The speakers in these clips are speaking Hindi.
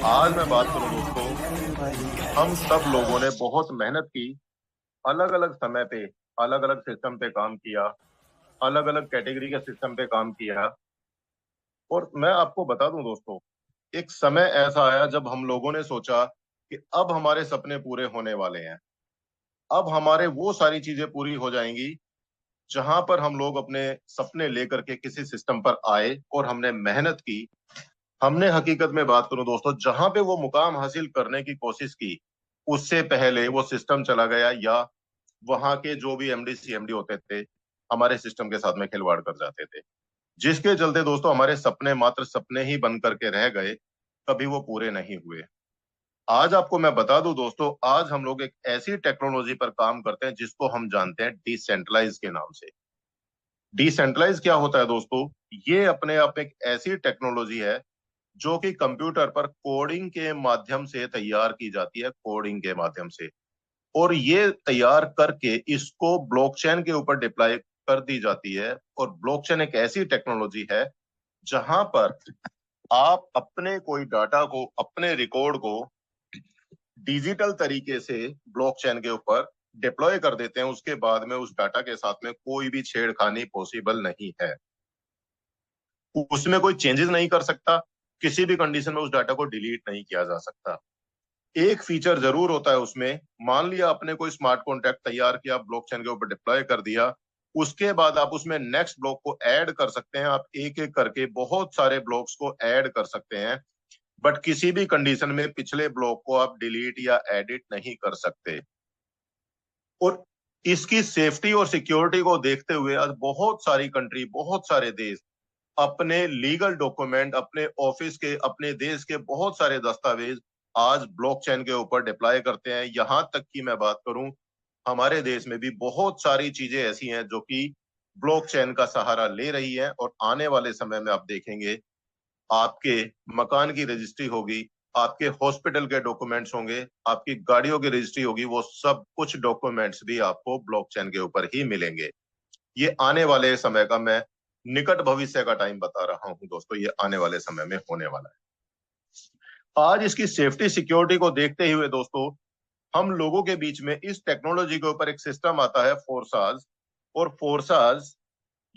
आज मैं बात करूं दोस्तों, हम सब लोगों ने बहुत मेहनत की, अलग अलग समय पे अलग अलग सिस्टम पे काम किया, अलग अलग कैटेगरी के सिस्टम पे काम किया। और मैं आपको बता दूं दोस्तों, एक समय ऐसा आया जब हम लोगों ने सोचा कि अब हमारे सपने पूरे होने वाले हैं। अब हमारे वो सारी चीजें पूरी हो जाएंगी जहां पर हम लोग अपने सपने लेकर के किसी सिस्टम पर आए और हमने मेहनत की। हमने हकीकत में बात करूं दोस्तों, जहां पे वो मुकाम हासिल करने की कोशिश की, उससे पहले वो सिस्टम चला गया, या वहां के जो भी एमडी सीएमडी होते थे हमारे सिस्टम के साथ में खिलवाड़ कर जाते थे, जिसके चलते दोस्तों हमारे सपने मात्र सपने ही बन करके रह गए, कभी वो पूरे नहीं हुए। आज आपको मैं बता दूं दोस्तों, आज हम लोग एक ऐसी टेक्नोलॉजी पर काम करते हैं जिसको हम जानते हैं डिसेंट्रलाइज के नाम से। डिसेंट्रलाइज क्या होता है दोस्तों? ये अपने आप एक ऐसी टेक्नोलॉजी है जो कि कंप्यूटर पर कोडिंग के माध्यम से तैयार की जाती है, कोडिंग के माध्यम से। और ये तैयार करके इसको ब्लॉकचेन के ऊपर डिप्लॉय कर दी जाती है। और ब्लॉकचेन एक ऐसी टेक्नोलॉजी है जहां पर आप अपने कोई डाटा को, अपने रिकॉर्ड को डिजिटल तरीके से ब्लॉकचेन के ऊपर डिप्लॉय कर देते हैं। उसके बाद में उस डाटा के साथ में कोई भी छेड़खानी पॉसिबल नहीं है, उसमें कोई चेंजेस नहीं कर सकता, किसी भी कंडीशन में उस डाटा को डिलीट नहीं किया जा सकता। एक फीचर जरूर होता है उसमें, मान लिया आपने कोई स्मार्ट कॉन्ट्रैक्ट तैयार किया, ब्लॉकचेन के ऊपर डिप्लॉय कर दिया, उसके बाद आप उसमें नेक्स्ट ब्लॉक को ऐड कर सकते हैं। आप एक एक करके बहुत सारे ब्लॉक्स को ऐड कर सकते हैं, बट किसी भी कंडीशन में पिछले ब्लॉक को आप डिलीट या एडिट नहीं कर सकते। और इसकी सेफ्टी और सिक्योरिटी को देखते हुए आज बहुत सारी कंट्री, बहुत सारे देश अपने लीगल डॉक्यूमेंट, अपने ऑफिस के, अपने देश के बहुत सारे दस्तावेज आज ब्लॉकचेन के ऊपर डिप्लॉय करते हैं। यहां तक कि मैं बात करूं, हमारे देश में भी बहुत सारी चीजें ऐसी हैं जो कि ब्लॉकचेन का सहारा ले रही है। और आने वाले समय में आप देखेंगे, आपके मकान की रजिस्ट्री होगी, आपके हॉस्पिटल के डॉक्यूमेंट्स होंगे, आपकी गाड़ियों की रजिस्ट्री होगी, वो सब कुछ डॉक्यूमेंट्स भी आपको ब्लॉकचेन के ऊपर ही मिलेंगे। ये आने वाले समय का मैं निकट भविष्य का टाइम बता रहा हूं दोस्तों, ये आने वाले समय में होने वाला है। आज इसकी सेफ्टी सिक्योरिटी को देखते हुए दोस्तों, हम लोगों के बीच में इस टेक्नोलॉजी के ऊपर एक सिस्टम आता है, फोर्साज। और फोर्साज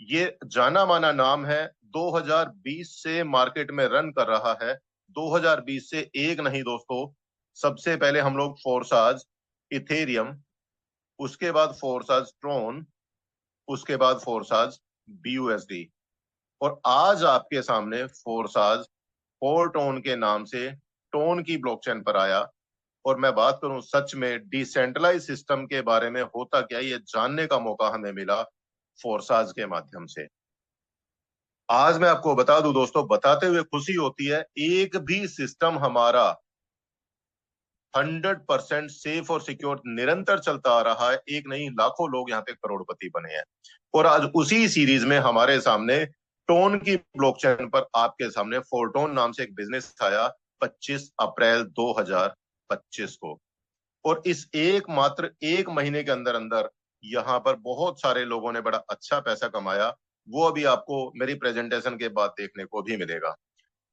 ये जाना माना नाम है, 2020 से मार्केट में रन कर रहा है। 2020 से एक नहीं दोस्तों, सबसे पहले हम लोग फोर्साज इथेरियम, उसके बाद फोर्साज ट्रोन, उसके बाद फोर्साज बीयूएसडी, और आज आपके सामने फोर्साज फोर टोन के नाम से टोन की ब्लॉकचेन पर आया। और मैं बात करूं, सच में डिसेंट्रलाइज सिस्टम के बारे में होता क्या, ये जानने का मौका हमें मिला फोर्साज के माध्यम से। आज मैं आपको बता दूं दोस्तों, बताते हुए खुशी होती है, एक भी सिस्टम हमारा 100% सेफ और सिक्योर निरंतर चलता आ रहा है। एक नहीं, लाखों लोग यहाँ पे करोड़पति बने हैं। और आज उसी सीरीज में हमारे सामने टोन की ब्लॉकचेन पर आपके सामने फोरटोन नाम से एक बिजनेस आया 25 अप्रैल 2025 को। और इस एक मात्र एक महीने के अंदर अंदर यहाँ पर बहुत सारे लोगों ने बड़ा अच्छा पैसा कमाया। वो अभी आपको मेरी प्रेजेंटेशन के बाद देखने को भी मिलेगा।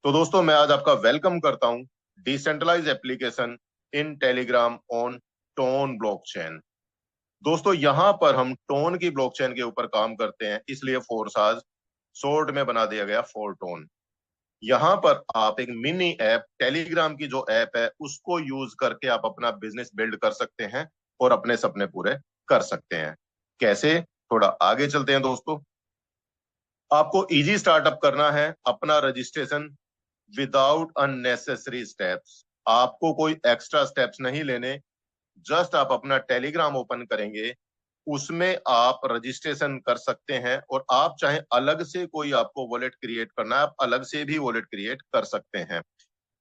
तो दोस्तों, मैं आज आपका वेलकम करता हूं decentralise application in Telegram on TON blockchain. दोस्तों, यहां पर हम टोन की ब्लॉकचेन के ऊपर काम करते हैं, इसलिए फोर्साज शॉर्ट में बना दिया गया फोर टोन। यहां पर आप एक मिनी ऐप, टेलीग्राम की जो ऐप है, उसको यूज करके आप अपना बिजनेस बिल्ड कर सकते हैं और अपने सपने पूरे कर सकते हैं। कैसे? थोड़ा आगे चलते हैं दोस्तों। आपको इजी स्टार्टअप करना है, अपना रजिस्ट्रेशन विदाउट अननेसेसरी स्टेप्स। आपको कोई एक्स्ट्रा स्टेप्स नहीं लेने, जस्ट आप अपना टेलीग्राम ओपन करेंगे, उसमें आप रजिस्ट्रेशन कर सकते हैं। और आप चाहे अलग से कोई आपको वॉलेट क्रिएट करना है, आप अलग से भी वॉलेट क्रिएट कर सकते हैं।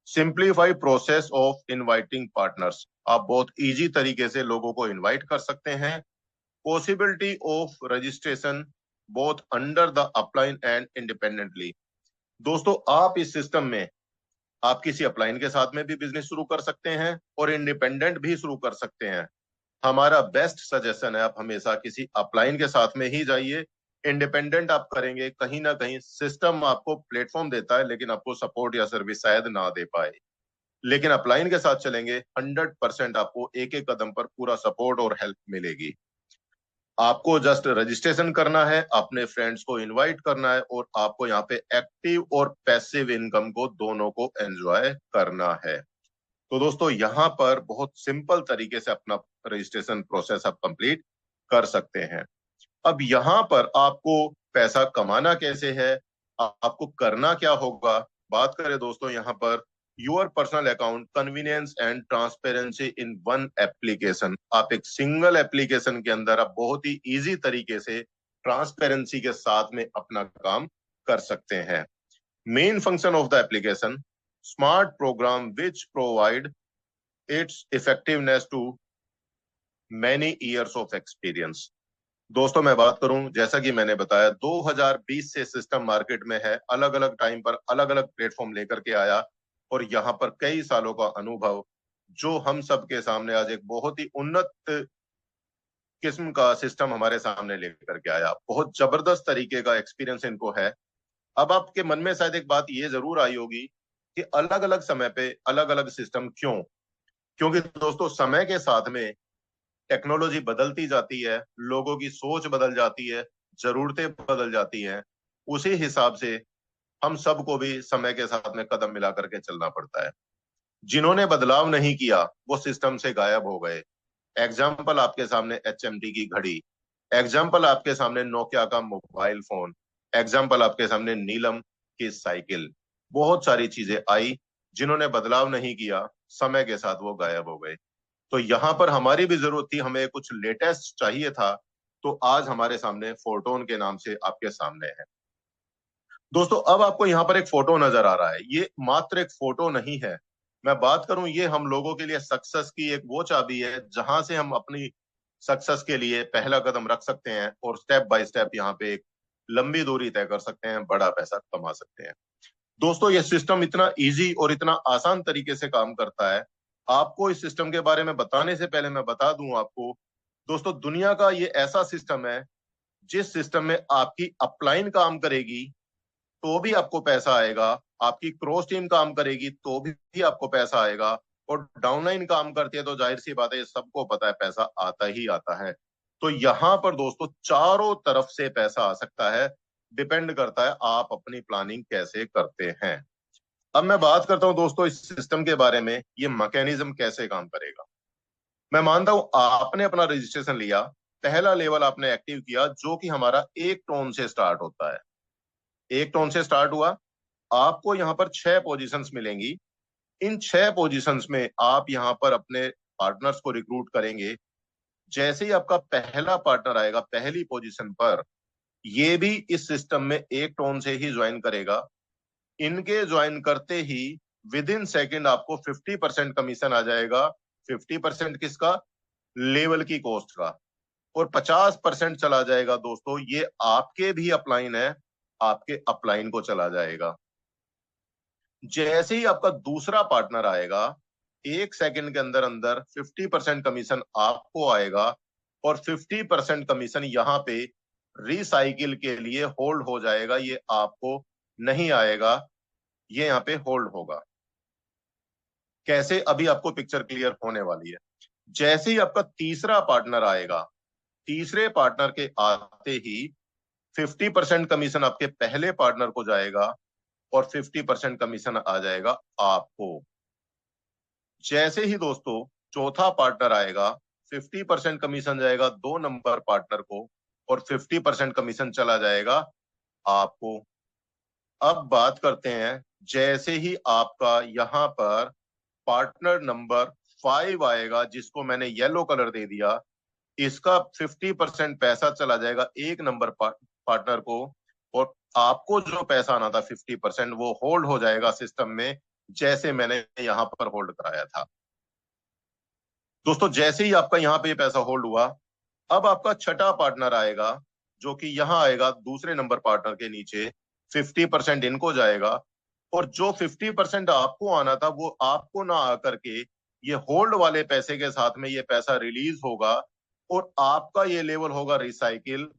Simplify process of inviting partners, आप बहुत इजी तरीके से लोगों को इनवाइट कर सकते हैं। Possibility of registration both under the upline and independently. दोस्तों, आप इस सिस्टम में आप किसी अपलाइन के साथ में भी बिजनेस शुरू कर सकते हैं और इंडिपेंडेंट भी शुरू कर सकते हैं। हमारा बेस्ट सजेशन है, आप हमेशा किसी अपलाइन के साथ में ही जाइए। इंडिपेंडेंट आप करेंगे, कहीं ना कहीं सिस्टम आपको प्लेटफॉर्म देता है, लेकिन आपको सपोर्ट या सर्विस शायद ना दे पाए। लेकिन अपलाइन के साथ चलेंगे 100% आपको एक एक कदम पर पूरा सपोर्ट और हेल्प मिलेगी। आपको जस्ट रजिस्ट्रेशन करना है, अपने फ्रेंड्स को इनवाइट करना है और आपको यहाँ पे एक्टिव और पैसिव इनकम को दोनों को एंजॉय करना है। तो दोस्तों यहाँ पर बहुत सिंपल तरीके से अपना रजिस्ट्रेशन प्रोसेस आप कंप्लीट कर सकते हैं। अब यहाँ पर आपको पैसा कमाना कैसे है, आपको करना क्या होगा, बात करें दोस्तों यहाँ per your personal account convenience and transparency in one application. आप एक सिंगल एप्लीकेशन के अंदर आप बहुत ही इजी तरीके से ट्रांसपेरेंसी के साथ में अपना काम कर सकते हैं। Main function of the application smart program which provide its effectiveness to many years of experience. दोस्तों मैं बात करूं, जैसा कि मैंने बताया 2020 से सिस्टम मार्केट में है, अलग अलग टाइम पर अलग अलग प्लेटफॉर्म लेकर के आया और यहाँ पर कई सालों का अनुभव जो हम सब के सामने आज एक बहुत ही उन्नत किस्म का सिस्टम हमारे सामने लेकर के आया। बहुत जबरदस्त तरीके का एक्सपीरियंस इनको है। अब आपके मन में शायद एक बात ये जरूर आई होगी कि अलग अलग समय पे अलग अलग सिस्टम क्यों? क्योंकि दोस्तों समय के साथ में टेक्नोलॉजी बदलती जाती है, लोगों की सोच बदल जाती है, जरूरतें बदल जाती हैं। उसी हिसाब से हम सबको भी समय के साथ में कदम मिला करके चलना पड़ता है। जिन्होंने बदलाव नहीं किया वो सिस्टम से गायब हो गए। एग्जाम्पल आपके सामने HMT की घड़ी, एग्जाम्पल आपके सामने नोकिया का मोबाइल फोन, एग्जाम्पल आपके सामने नीलम की साइकिल। बहुत सारी चीजें आई, जिन्होंने बदलाव नहीं किया समय के साथ वो गायब हो गए। तो यहां पर हमारी भी जरूरत थी, हमें कुछ लेटेस्ट चाहिए था, तो आज हमारे सामने फोटोन के नाम से आपके सामने है। दोस्तों अब आपको यहाँ पर एक फोटो नजर आ रहा है, ये मात्र एक फोटो नहीं है। मैं बात करूं, ये हम लोगों के लिए सक्सेस की एक वो चाबी है जहां से हम अपनी सक्सेस के लिए पहला कदम रख सकते हैं और स्टेप बाय स्टेप यहाँ पे एक लंबी दूरी तय कर सकते हैं, बड़ा पैसा कमा सकते हैं। दोस्तों ये सिस्टम इतना इजी और इतना आसान तरीके से काम करता है। आपको इस सिस्टम के बारे में बताने से पहले मैं बता दूं आपको, दोस्तों दुनिया का ये ऐसा सिस्टम है जिस सिस्टम में आपकी अपलाइन काम करेगी तो भी आपको पैसा आएगा, आपकी क्रॉस टीम काम करेगी तो भी आपको पैसा आएगा, और डाउनलाइन काम करती है तो जाहिर सी बात है, सबको पता है पैसा आता ही आता है। तो यहां पर दोस्तों चारों तरफ से पैसा आ सकता है, डिपेंड करता है आप अपनी प्लानिंग कैसे करते हैं। अब मैं बात करता हूं दोस्तों इस सिस्टम के बारे में, ये मैकेनिज्म कैसे काम करेगा। मैं मानता हूं आपने अपना रजिस्ट्रेशन लिया, पहला लेवल आपने एक्टिव किया जो कि हमारा 1 टोन से स्टार्ट होता है। 1 टोन से स्टार्ट हुआ, आपको यहाँ पर 6 पोजीशंस मिलेंगी। इन 6 पोजीशंस में आप यहाँ पर अपने पार्टनर्स को रिक्रूट करेंगे। जैसे ही आपका पहला पार्टनर आएगा पहली पोजीशन पर, ये भी इस सिस्टम में 1 टोन से ही ज्वाइन करेगा। इनके ज्वाइन करते ही विद इन सेकेंड आपको 50% कमीशन आ जाएगा। 50% किसका? लेवल की कॉस्ट का। और 50% चला जाएगा दोस्तों, ये आपके भी अपलाइन है, आपके अपलाइन को चला जाएगा। जैसे ही आपका दूसरा पार्टनर आएगा 1 सेकंड के अंदर अंदर 50% कमीशन आपको आएगा, और 50% कमीशन यहाँ पे रिसाइकिल के लिए होल्ड हो जाएगा, ये आपको नहीं आएगा, ये यहाँ पे होल्ड होगा। कैसे? अभी आपको पिक्चर क्लियर होने वाली है। जैसे ही आपका तीसरा पार्टनर आएगा, तीसरे पार्टनर के आते ही 50% कमीशन आपके पहले पार्टनर को जाएगा और 50% कमीशन आ जाएगा आपको। जैसे ही दोस्तों चौथा पार्टनर आएगा, 50% कमीशन जाएगा 2 नंबर पार्टनर को और 50% कमीशन चला जाएगा आपको। अब बात करते हैं, जैसे ही आपका यहाँ पर पार्टनर नंबर 5 आएगा, जिसको मैंने येलो कलर दे दिया, इसका 50% पैसा चला जाएगा 1 नंबर पार्टनर को, और आपको जो पैसा आना था 50% वो होल्ड हो जाएगा सिस्टम में, जैसे मैंने यहां पर होल्ड कराया था। दोस्तों जैसे ही आपका यहाँ पे पैसा होल्ड हुआ, अब आपका छठा पार्टनर आएगा जो कि यहां आएगा दूसरे नंबर पार्टनर के नीचे, 50% इनको जाएगा, और जो 50% आपको आना था वो आपको ना आकर के ये होल्ड वाले पैसे के साथ में ये पैसा रिलीज होगा, और आपका ये लेवल होगा रिसाइकिल।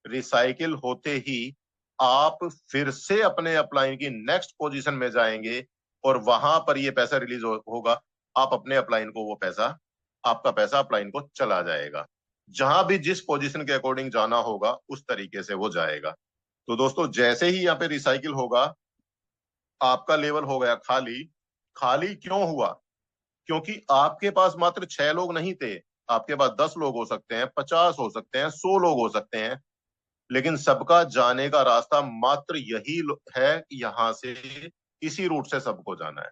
रिसाइकिल होते ही आप फिर से अपने अपलाइन की नेक्स्ट पोजीशन में जाएंगे, और वहां पर ये पैसा रिलीज होगा, आप अपने अपलाइन को वो पैसा, आपका पैसा अपलाइन को चला जाएगा। जहां भी जिस पोजीशन के अकॉर्डिंग जाना होगा उस तरीके से वो जाएगा। तो दोस्तों जैसे ही यहाँ पे रिसाइकिल होगा, आपका लेवल हो गया खाली। खाली क्यों हुआ? क्योंकि आपके पास मात्र 6 लोग नहीं थे, आपके पास 10 लोग हो सकते हैं, 50 हो सकते हैं, 100 लोग हो सकते हैं, लेकिन सबका जाने का रास्ता मात्र यही है कि यहां से, इसी रूट से सबको जाना है।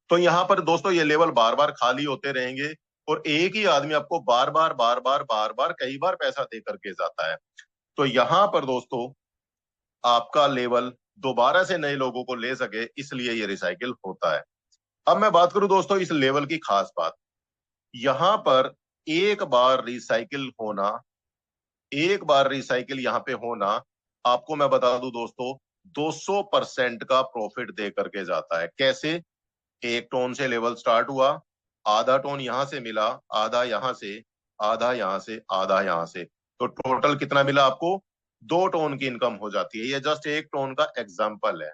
तो यहां पर दोस्तों ये लेवल बार बार खाली होते रहेंगे और एक ही आदमी आपको बार बार बार बार बार बार कई बार पैसा दे करके जाता है। तो यहां पर दोस्तों आपका लेवल दोबारा से नए लोगों को ले सके, इसलिए ये रिसाइकिल होता है। अब मैं बात करूं दोस्तों इस लेवल की खास बात, यहां पर एक बार रिसाइकिल होना, एक बार रिसाइकिल यहां पे होना, आपको मैं बता दूं दोस्तों 200% का प्रॉफिट दे करके जाता है। कैसे? एक टोन से लेवल स्टार्ट हुआ, आधा टोन यहां से मिला, आधा यहां से, आधा यहां से, आधा यहां से, तो टोटल कितना मिला आपको? 2 टोन की इनकम हो जाती है। ये जस्ट एक टोन का एग्जाम्पल है।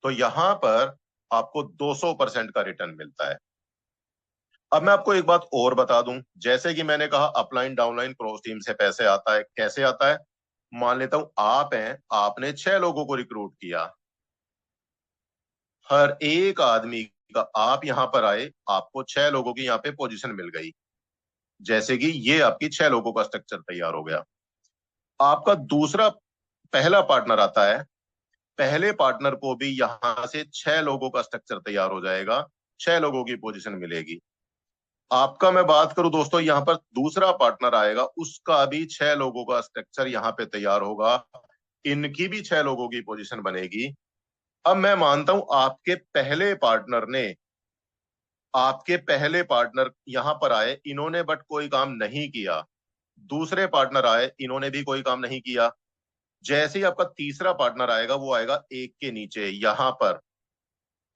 तो यहां पर आपको 200% का रिटर्न मिलता है। अब मैं आपको एक बात और बता दूं, जैसे कि मैंने कहा अपलाइन डाउनलाइन क्रॉस टीम से पैसे आता है। कैसे आता है? मान लेता हूं आप हैं, आपने 6 लोगों को रिक्रूट किया, हर एक आदमी का, आप यहां पर आए, आपको 6 लोगों की यहां पे पोजीशन मिल गई। जैसे कि ये आपकी 6 लोगों का स्ट्रक्चर तैयार हो गया। आपका दूसरा, पहला पार्टनर आता है, पहले पार्टनर को भी यहां से 6 लोगों का स्ट्रक्चर तैयार हो जाएगा, 6 लोगों की पोजीशन मिलेगी। आपका मैं बात करूं दोस्तों, यहां पर दूसरा पार्टनर आएगा, उसका भी 6 लोगों का स्ट्रक्चर यहां पे तैयार होगा, इनकी भी 6 लोगों की पोजीशन बनेगी। अब मैं मानता हूं आपके पहले पार्टनर यहां पर आए, इन्होंने बट कोई काम नहीं किया। दूसरे पार्टनर आए, इन्होंने भी कोई काम नहीं किया। जैसे ही आपका तीसरा पार्टनर आएगा, वो आएगा एक के नीचे यहां पर,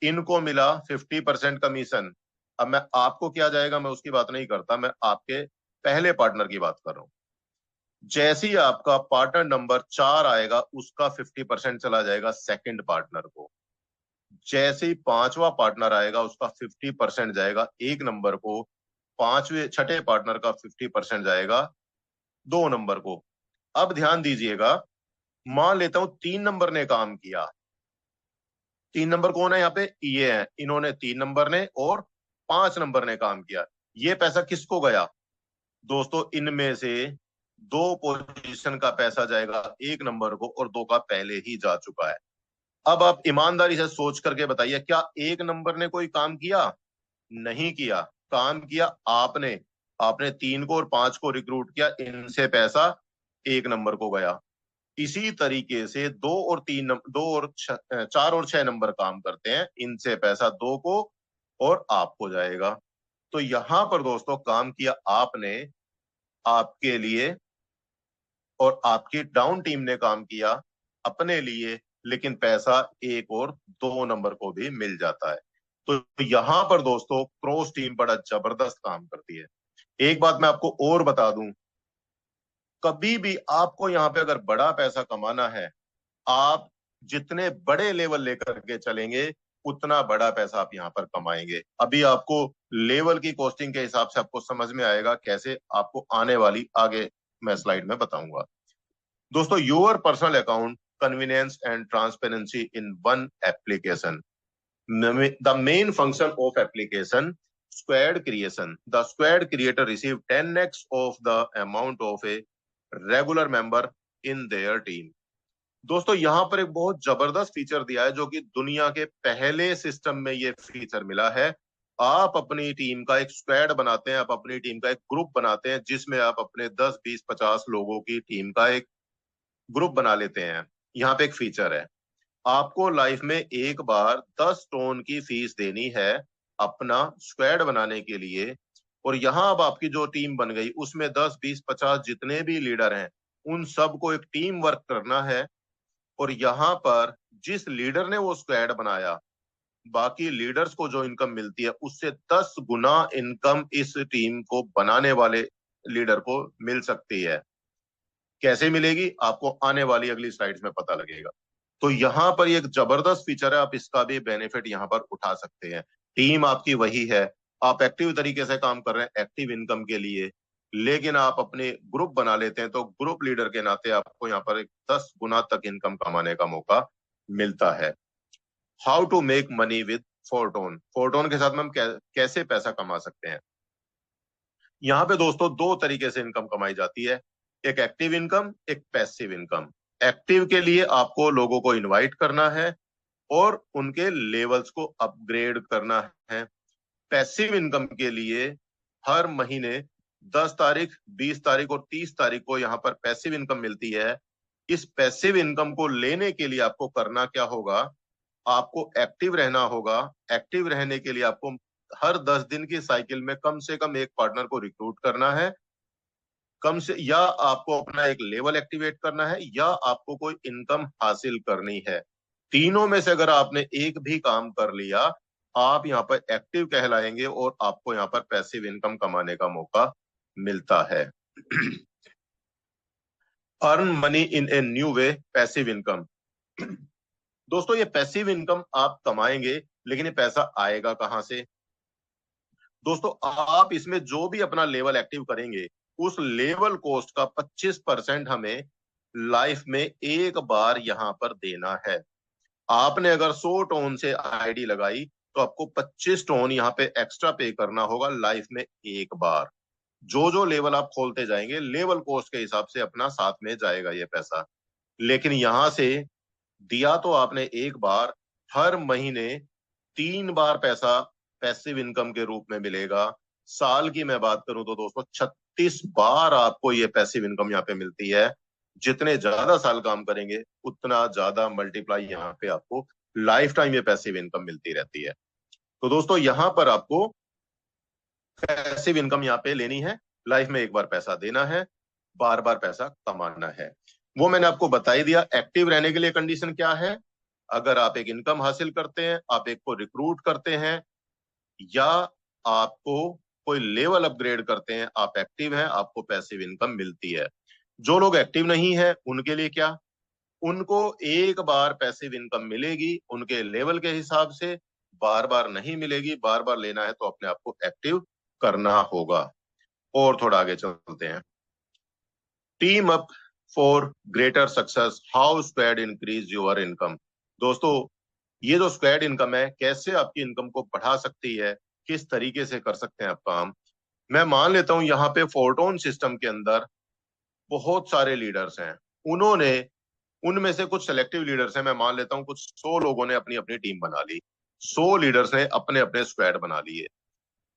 इनको मिला 50% कमीशन। अब मैं आपको क्या जाएगा मैं उसकी बात नहीं करता, मैं आपके पहले पार्टनर की बात कर रहा हूं। जैसे ही आपका पार्टनर नंबर 4 आएगा, उसका 50% चला जाएगा सेकंड पार्टनर को। जैसे ही पांचवा पार्टनर आएगा, उसका 50% जाएगा एक नंबर को, पांचवे छठे पार्टनर का 50% जाएगा 2 नंबर को। अब ध्यान दीजिएगा, मान लेता हूं 3 नंबर ने काम किया। 3 नंबर कौन है यहाँ पे? ये है, इन्होंने 3 नंबर ने और 5 नंबर ने काम किया। ये पैसा किसको गया? दोस्तों इनमें से 2 पोजीशन का पैसा जाएगा 1 नंबर को और 2 का पहले ही जा चुका है। अब आप ईमानदारी से सोच करके बताइए, क्या 1 नंबर ने कोई काम किया? नहीं किया। काम किया आपने, आपने 3 को और 5 को रिक्रूट किया, इनसे पैसा 1 नंबर को गया। इसी तरीके से 4 और 6 नंबर काम करते हैं, इनसे पैसा 2 को और आपको जाएगा। तो यहां पर दोस्तों काम किया आपने, आपके लिए, और आपकी डाउन टीम ने काम किया अपने लिए, लेकिन पैसा 1 और 2 नंबर को भी मिल जाता है। तो यहां पर दोस्तों क्रॉस टीम बड़ा जबरदस्त काम करती है। एक बात मैं आपको और बता दूं, कभी भी आपको यहां पे अगर बड़ा पैसा कमाना है, आप जितने बड़े लेवल लेकर के चलेंगे, उतना बड़ा पैसा आप यहां पर कमाएंगे। अभी आपको लेवल की कॉस्टिंग के हिसाब से आपको समझ में आएगा, कैसे आपको आने वाली आगे मैं स्लाइड में बताऊंगा। दोस्तों your personal account convenience and transparency in one application, the main function of application squared creation. The squared creator receive 10x of the amount of a regular member in their team. दोस्तों यहां पर एक बहुत जबरदस्त फीचर दिया है, जो कि दुनिया के पहले सिस्टम में ये फीचर मिला है। आप अपनी टीम का एक स्क्वाड बनाते हैं, आप अपनी टीम का एक ग्रुप बनाते हैं, जिसमें आप अपने 10 20 50 लोगों की टीम का एक ग्रुप बना लेते हैं। यहाँ पे एक फीचर है, आपको लाइफ में एक बार 10 टोन की फीस देनी है अपना स्क्वाड बनाने के लिए। और यहां अब आपकी जो टीम बन गई, उसमें 10 20 50 जितने भी लीडर हैं, उन सबको एक टीम वर्क करना है। और यहां पर जिस लीडर ने वो स्क्वाड बनाया, बाकी लीडर्स को जो इनकम मिलती है, उससे 10 गुना इनकम इस टीम को बनाने वाले लीडर को मिल सकती है। कैसे मिलेगी आपको आने वाली अगली स्लाइड्स में पता लगेगा। तो यहाँ पर एक जबरदस्त फीचर है, आप इसका भी बेनिफिट यहाँ पर उठा सकते हैं। टीम आपकी वही है, आप एक्टिव तरीके से काम कर रहे हैं एक्टिव इनकम के लिए, लेकिन आप अपने ग्रुप बना लेते हैं तो ग्रुप लीडर के नाते आपको यहाँ पर 10 गुना तक इनकम कमाने का मौका मिलता है। How to make money with Fortone, Fortone के साथ में हम कैसे पैसा कमा सकते हैं। यहाँ पे दोस्तों दो तरीके से इनकम कमाई जाती है, एक एक्टिव इनकम, एक पैसिव इनकम। एक्टिव के लिए आपको लोगों को इनवाइट करना है और उनके लेवल्स को अपग्रेड करना है। पैसिव इनकम के लिए हर महीने 10 तारीख, 20 तारीख और 30 तारीख को यहाँ पर पैसिव इनकम मिलती है। इस पैसिव इनकम को लेने के लिए आपको करना क्या होगा, आपको एक्टिव रहना होगा। एक्टिव रहने के लिए आपको हर 10 दिन की साइकिल में कम से कम एक पार्टनर को रिक्रूट करना है, कम से, या आपको अपना एक लेवल एक्टिवेट करना है, या आपको कोई इनकम हासिल करनी है। तीनों में से अगर आपने एक भी काम कर लिया, आप यहाँ पर एक्टिव कहलाएंगे और आपको यहाँ पर पैसिव इनकम कमाने का मौका मिलता है। Earn money in a new way, passive income. दोस्तों ये पैसिव इनकम आप कमाएंगे, लेकिन ये पैसा आएगा कहां से। दोस्तों आप इसमें जो भी अपना लेवल एक्टिव करेंगे, उस लेवल कॉस्ट का 25% हमें लाइफ में एक बार यहां पर देना है। आपने अगर 100 टोन से आईडी लगाई तो आपको 25 टोन यहाँ पे एक्स्ट्रा पे करना होगा लाइफ में एक बार। जो जो लेवल आप खोलते जाएंगे, लेवल कॉस्ट के हिसाब से अपना साथ में जाएगा ये पैसा। लेकिन यहां से दिया तो आपने एक बार, हर महीने 3 बार पैसा पैसिव इनकम के रूप में मिलेगा। साल की मैं बात करूं तो दोस्तों 36 बार आपको ये पैसिव इनकम यहाँ पे मिलती है। जितने ज्यादा साल काम करेंगे उतना ज्यादा मल्टीप्लाई यहाँ पे आपको लाइफ टाइम ये पैसिव इनकम मिलती रहती है। तो दोस्तों यहाँ पर आपको पैसिव इनकम यहाँ पे लेनी है, लाइफ में एक बार पैसा देना है, बार बार पैसा कमाना है। वो मैंने आपको बता ही दिया। एक्टिव रहने के लिए कंडीशन क्या है, अगर आप एक इनकम हासिल करते हैं, आप एक को रिक्रूट करते हैं, या आपको कोई लेवल अपग्रेड करते हैं, आप एक्टिव हैं, आपको पैसिव इनकम मिलती है। जो लोग एक्टिव नहीं है उनके लिए क्या, उनको एक बार पैसिव इनकम मिलेगी उनके लेवल के हिसाब से, बार बार नहीं मिलेगी। बार बार लेना है तो अपने आप को एक्टिव करना होगा। और थोड़ा आगे चलते हैं। Team up for greater success, how squad increase your income. दोस्तों ये जो स्क्वाड इनकम है, कैसे आपकी इनकम को बढ़ा सकती है, किस तरीके से कर सकते हैं आप काम। मैं मान लेता हूं यहाँ पे फोरटोन सिस्टम के अंदर बहुत सारे लीडर्स हैं, उन्होंने उनमें से कुछ सेलेक्टिव लीडर्स हैं, मैं मान लेता हूं कुछ 100 लोगों ने अपनी अपनी टीम बना ली, 100 लीडर्स ने अपने अपने स्क्वाड बना लिए।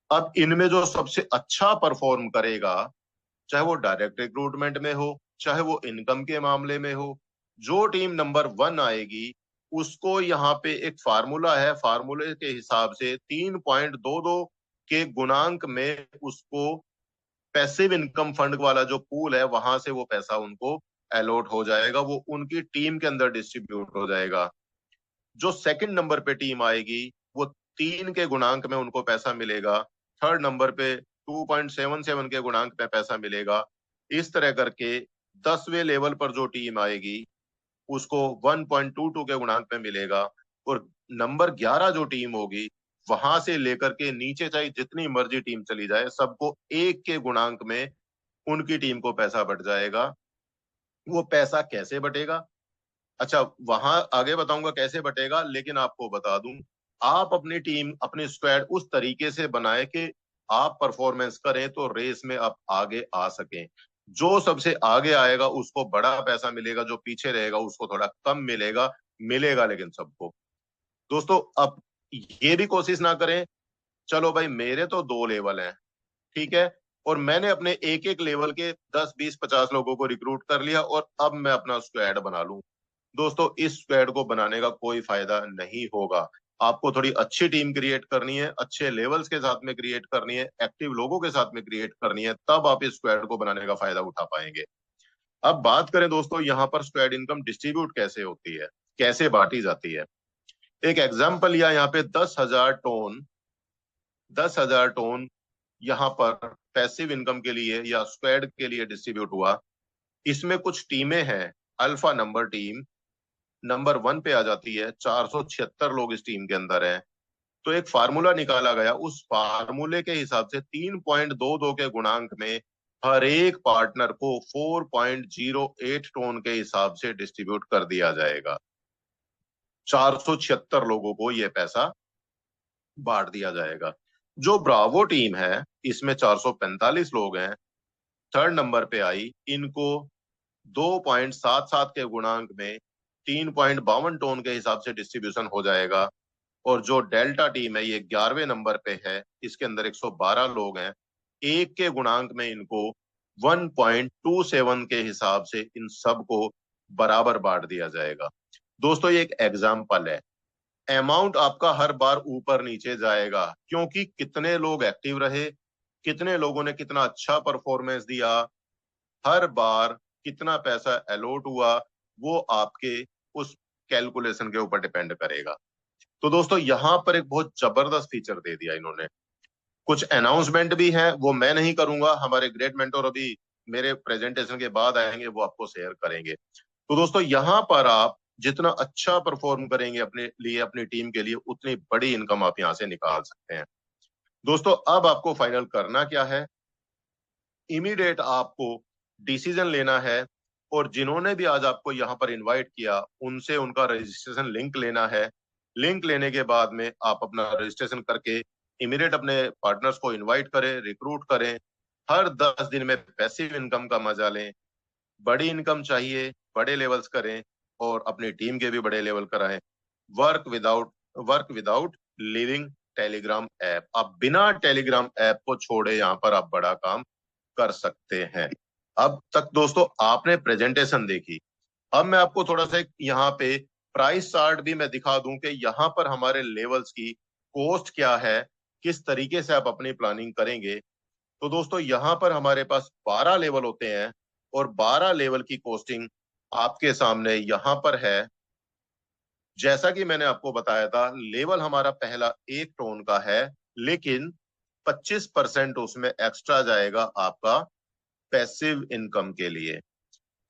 अब इनमें जो सबसे अच्छा परफॉर्म करेगा, चाहे वो डायरेक्ट रिक्रूटमेंट में हो, चाहे वो इनकम के मामले में हो, जो टीम नंबर 1 आएगी उसको यहाँ पे एक फार्मूला है, फार्मूले के हिसाब से 3.22 के गुणांक में उसको पैसिव इनकम फंड वाला जो पूल है वहां से वो पैसा उनको अलॉट हो जाएगा, वो उनकी टीम के अंदर डिस्ट्रीब्यूट हो जाएगा। जो सेकंड नंबर पे टीम आएगी वो 3 के गुणांक में उनको पैसा मिलेगा, थर्ड नंबर पे 2.77 के गुणांक में पैसा मिलेगा। इस तरह करके 10वें लेवल पर जो टीम आएगी उसको 1.22 के गुणांक में मिलेगा, और नंबर 11 जो टीम होगी वहां से लेकर के नीचे चाहे जितनी मर्जी टीम चली जाए, सबको 1 के गुणांक में उनकी टीम को पैसा बट जाएगा। वो पैसा कैसे बटेगा, अच्छा वहां आगे बताऊंगा कैसे बटेगा, लेकिन आपको बता दूं, आप अपनी टीम अपनी स्क्वाड उस तरीके से बनाए कि आप परफॉर्मेंस करें तो रेस में आप आगे आ सकें। जो सबसे आगे आएगा उसको बड़ा पैसा मिलेगा, जो पीछे रहेगा उसको थोड़ा कम मिलेगा, मिलेगा लेकिन सबको। दोस्तों अब ये भी कोशिश ना करें, चलो भाई मेरे तो 2 लेवल हैं, ठीक है, और मैंने अपने एक एक लेवल के 10 20 50 लोगों को रिक्रूट कर लिया और अब मैं अपना स्क्वाड बना लूं। दोस्तों इस स्क्वाड को बनाने का कोई फायदा नहीं होगा। आपको थोड़ी अच्छी टीम क्रिएट करनी है, अच्छे लेवल्स के साथ में क्रिएट करनी है, एक्टिव लोगों के साथ में क्रिएट करनी है, तब आप इस स्क्वाड को बनाने का फायदा उठा पाएंगे। अब बात करें दोस्तों यहाँ पर स्क्वाड इनकम डिस्ट्रीब्यूट कैसे होती है, कैसे बांटी जाती है। एक एग्जाम्पल लिया, यहाँ पे 10,000 टोन यहाँ पर पैसिव इनकम के लिए या स्क्वाड के लिए डिस्ट्रीब्यूट हुआ। इसमें कुछ टीमें हैं, अल्फा नंबर टीम, नंबर 1 पे आ जाती है, 476 लोग इस टीम के अंदर हैं, तो एक फार्मूला निकाला गया, उस फार्मूले के हिसाब से 3.22 के गुणांक में हर एक पार्टनर को 4.08 टोन के हिसाब से डिस्ट्रीब्यूट कर दिया जाएगा। 476 लोगों को यह पैसा बांट दिया जाएगा। जो ब्रावो टीम है इसमें 445 लोग हैं, थर्ड नंबर पे आई, इनको 2.77 के गुणांक में 3.52 टोन के हिसाब से डिस्ट्रीब्यूशन हो जाएगा। और जो डेल्टा टीम है ये 11वें नंबर पे है, इसके अंदर 112 लोग हैं, एक के गुणांक में इनको 1.27 के हिसाब से इन सबको बराबर बांट दिया जाएगा। दोस्तों ये एक एग्जाम्पल है, अमाउंट आपका हर बार ऊपर नीचे जाएगा, क्योंकि कितने लोग एक्टिव रहे, कितने लोगों ने कितना अच्छा परफॉर्मेंस दिया, हर बार कितना पैसा अलॉट हुआ, वो आपके उस कैलकुलेशन के ऊपर डिपेंड करेगा। तो दोस्तों यहां पर एक बहुत जबरदस्त फीचर दे दिया इन्होंने। कुछ अनाउंसमेंट भी है, वो मैं नहीं करूंगा, हमारे ग्रेट मेंटोर अभी मेरे प्रेजेंटेशन के बाद आएंगे, वो आपको शेयर करेंगे। तो दोस्तों यहां पर आप जितना अच्छा परफॉर्म करेंगे अपने लिए, अपनी टीम के लिए, उतनी बड़ी इनकम आप यहां से निकाल सकते हैं। दोस्तों अब आपको फाइनल करना क्या है, इमीडिएट आपको डिसीजन लेना है, और जिन्होंने भी आज आपको यहाँ पर इनवाइट किया उनसे उनका रजिस्ट्रेशन लिंक लेना है। लिंक लेने के बाद में आप अपना रजिस्ट्रेशन करके इमीडिएट अपने पार्टनर्स को इनवाइट करें, रिक्रूट करें, हर 10 दिन में पैसिव इनकम का मजा लें। बड़ी इनकम चाहिए, बड़े लेवल्स करें, और अपनी टीम के भी बड़े लेवल कराएं। Work without leaving Telegram app, आप बिना टेलीग्राम ऐप को छोड़े यहाँ पर आप बड़ा काम कर सकते हैं। अब तक दोस्तों आपने प्रेजेंटेशन देखी, अब मैं आपको थोड़ा सा यहाँ पे प्राइस चार्ट भी मैं दिखा दूं कि यहाँ पर हमारे लेवल्स की कॉस्ट क्या है, किस तरीके से आप अपनी प्लानिंग करेंगे। तो दोस्तों यहाँ पर हमारे पास 12 लेवल होते हैं, और 12 लेवल की कॉस्टिंग आपके सामने यहाँ पर है। जैसा कि मैंने आपको बताया था, लेवल हमारा पहला 1 टोन का है, लेकिन 25% उसमें एक्स्ट्रा जाएगा आपका पैसिव इनकम के लिए।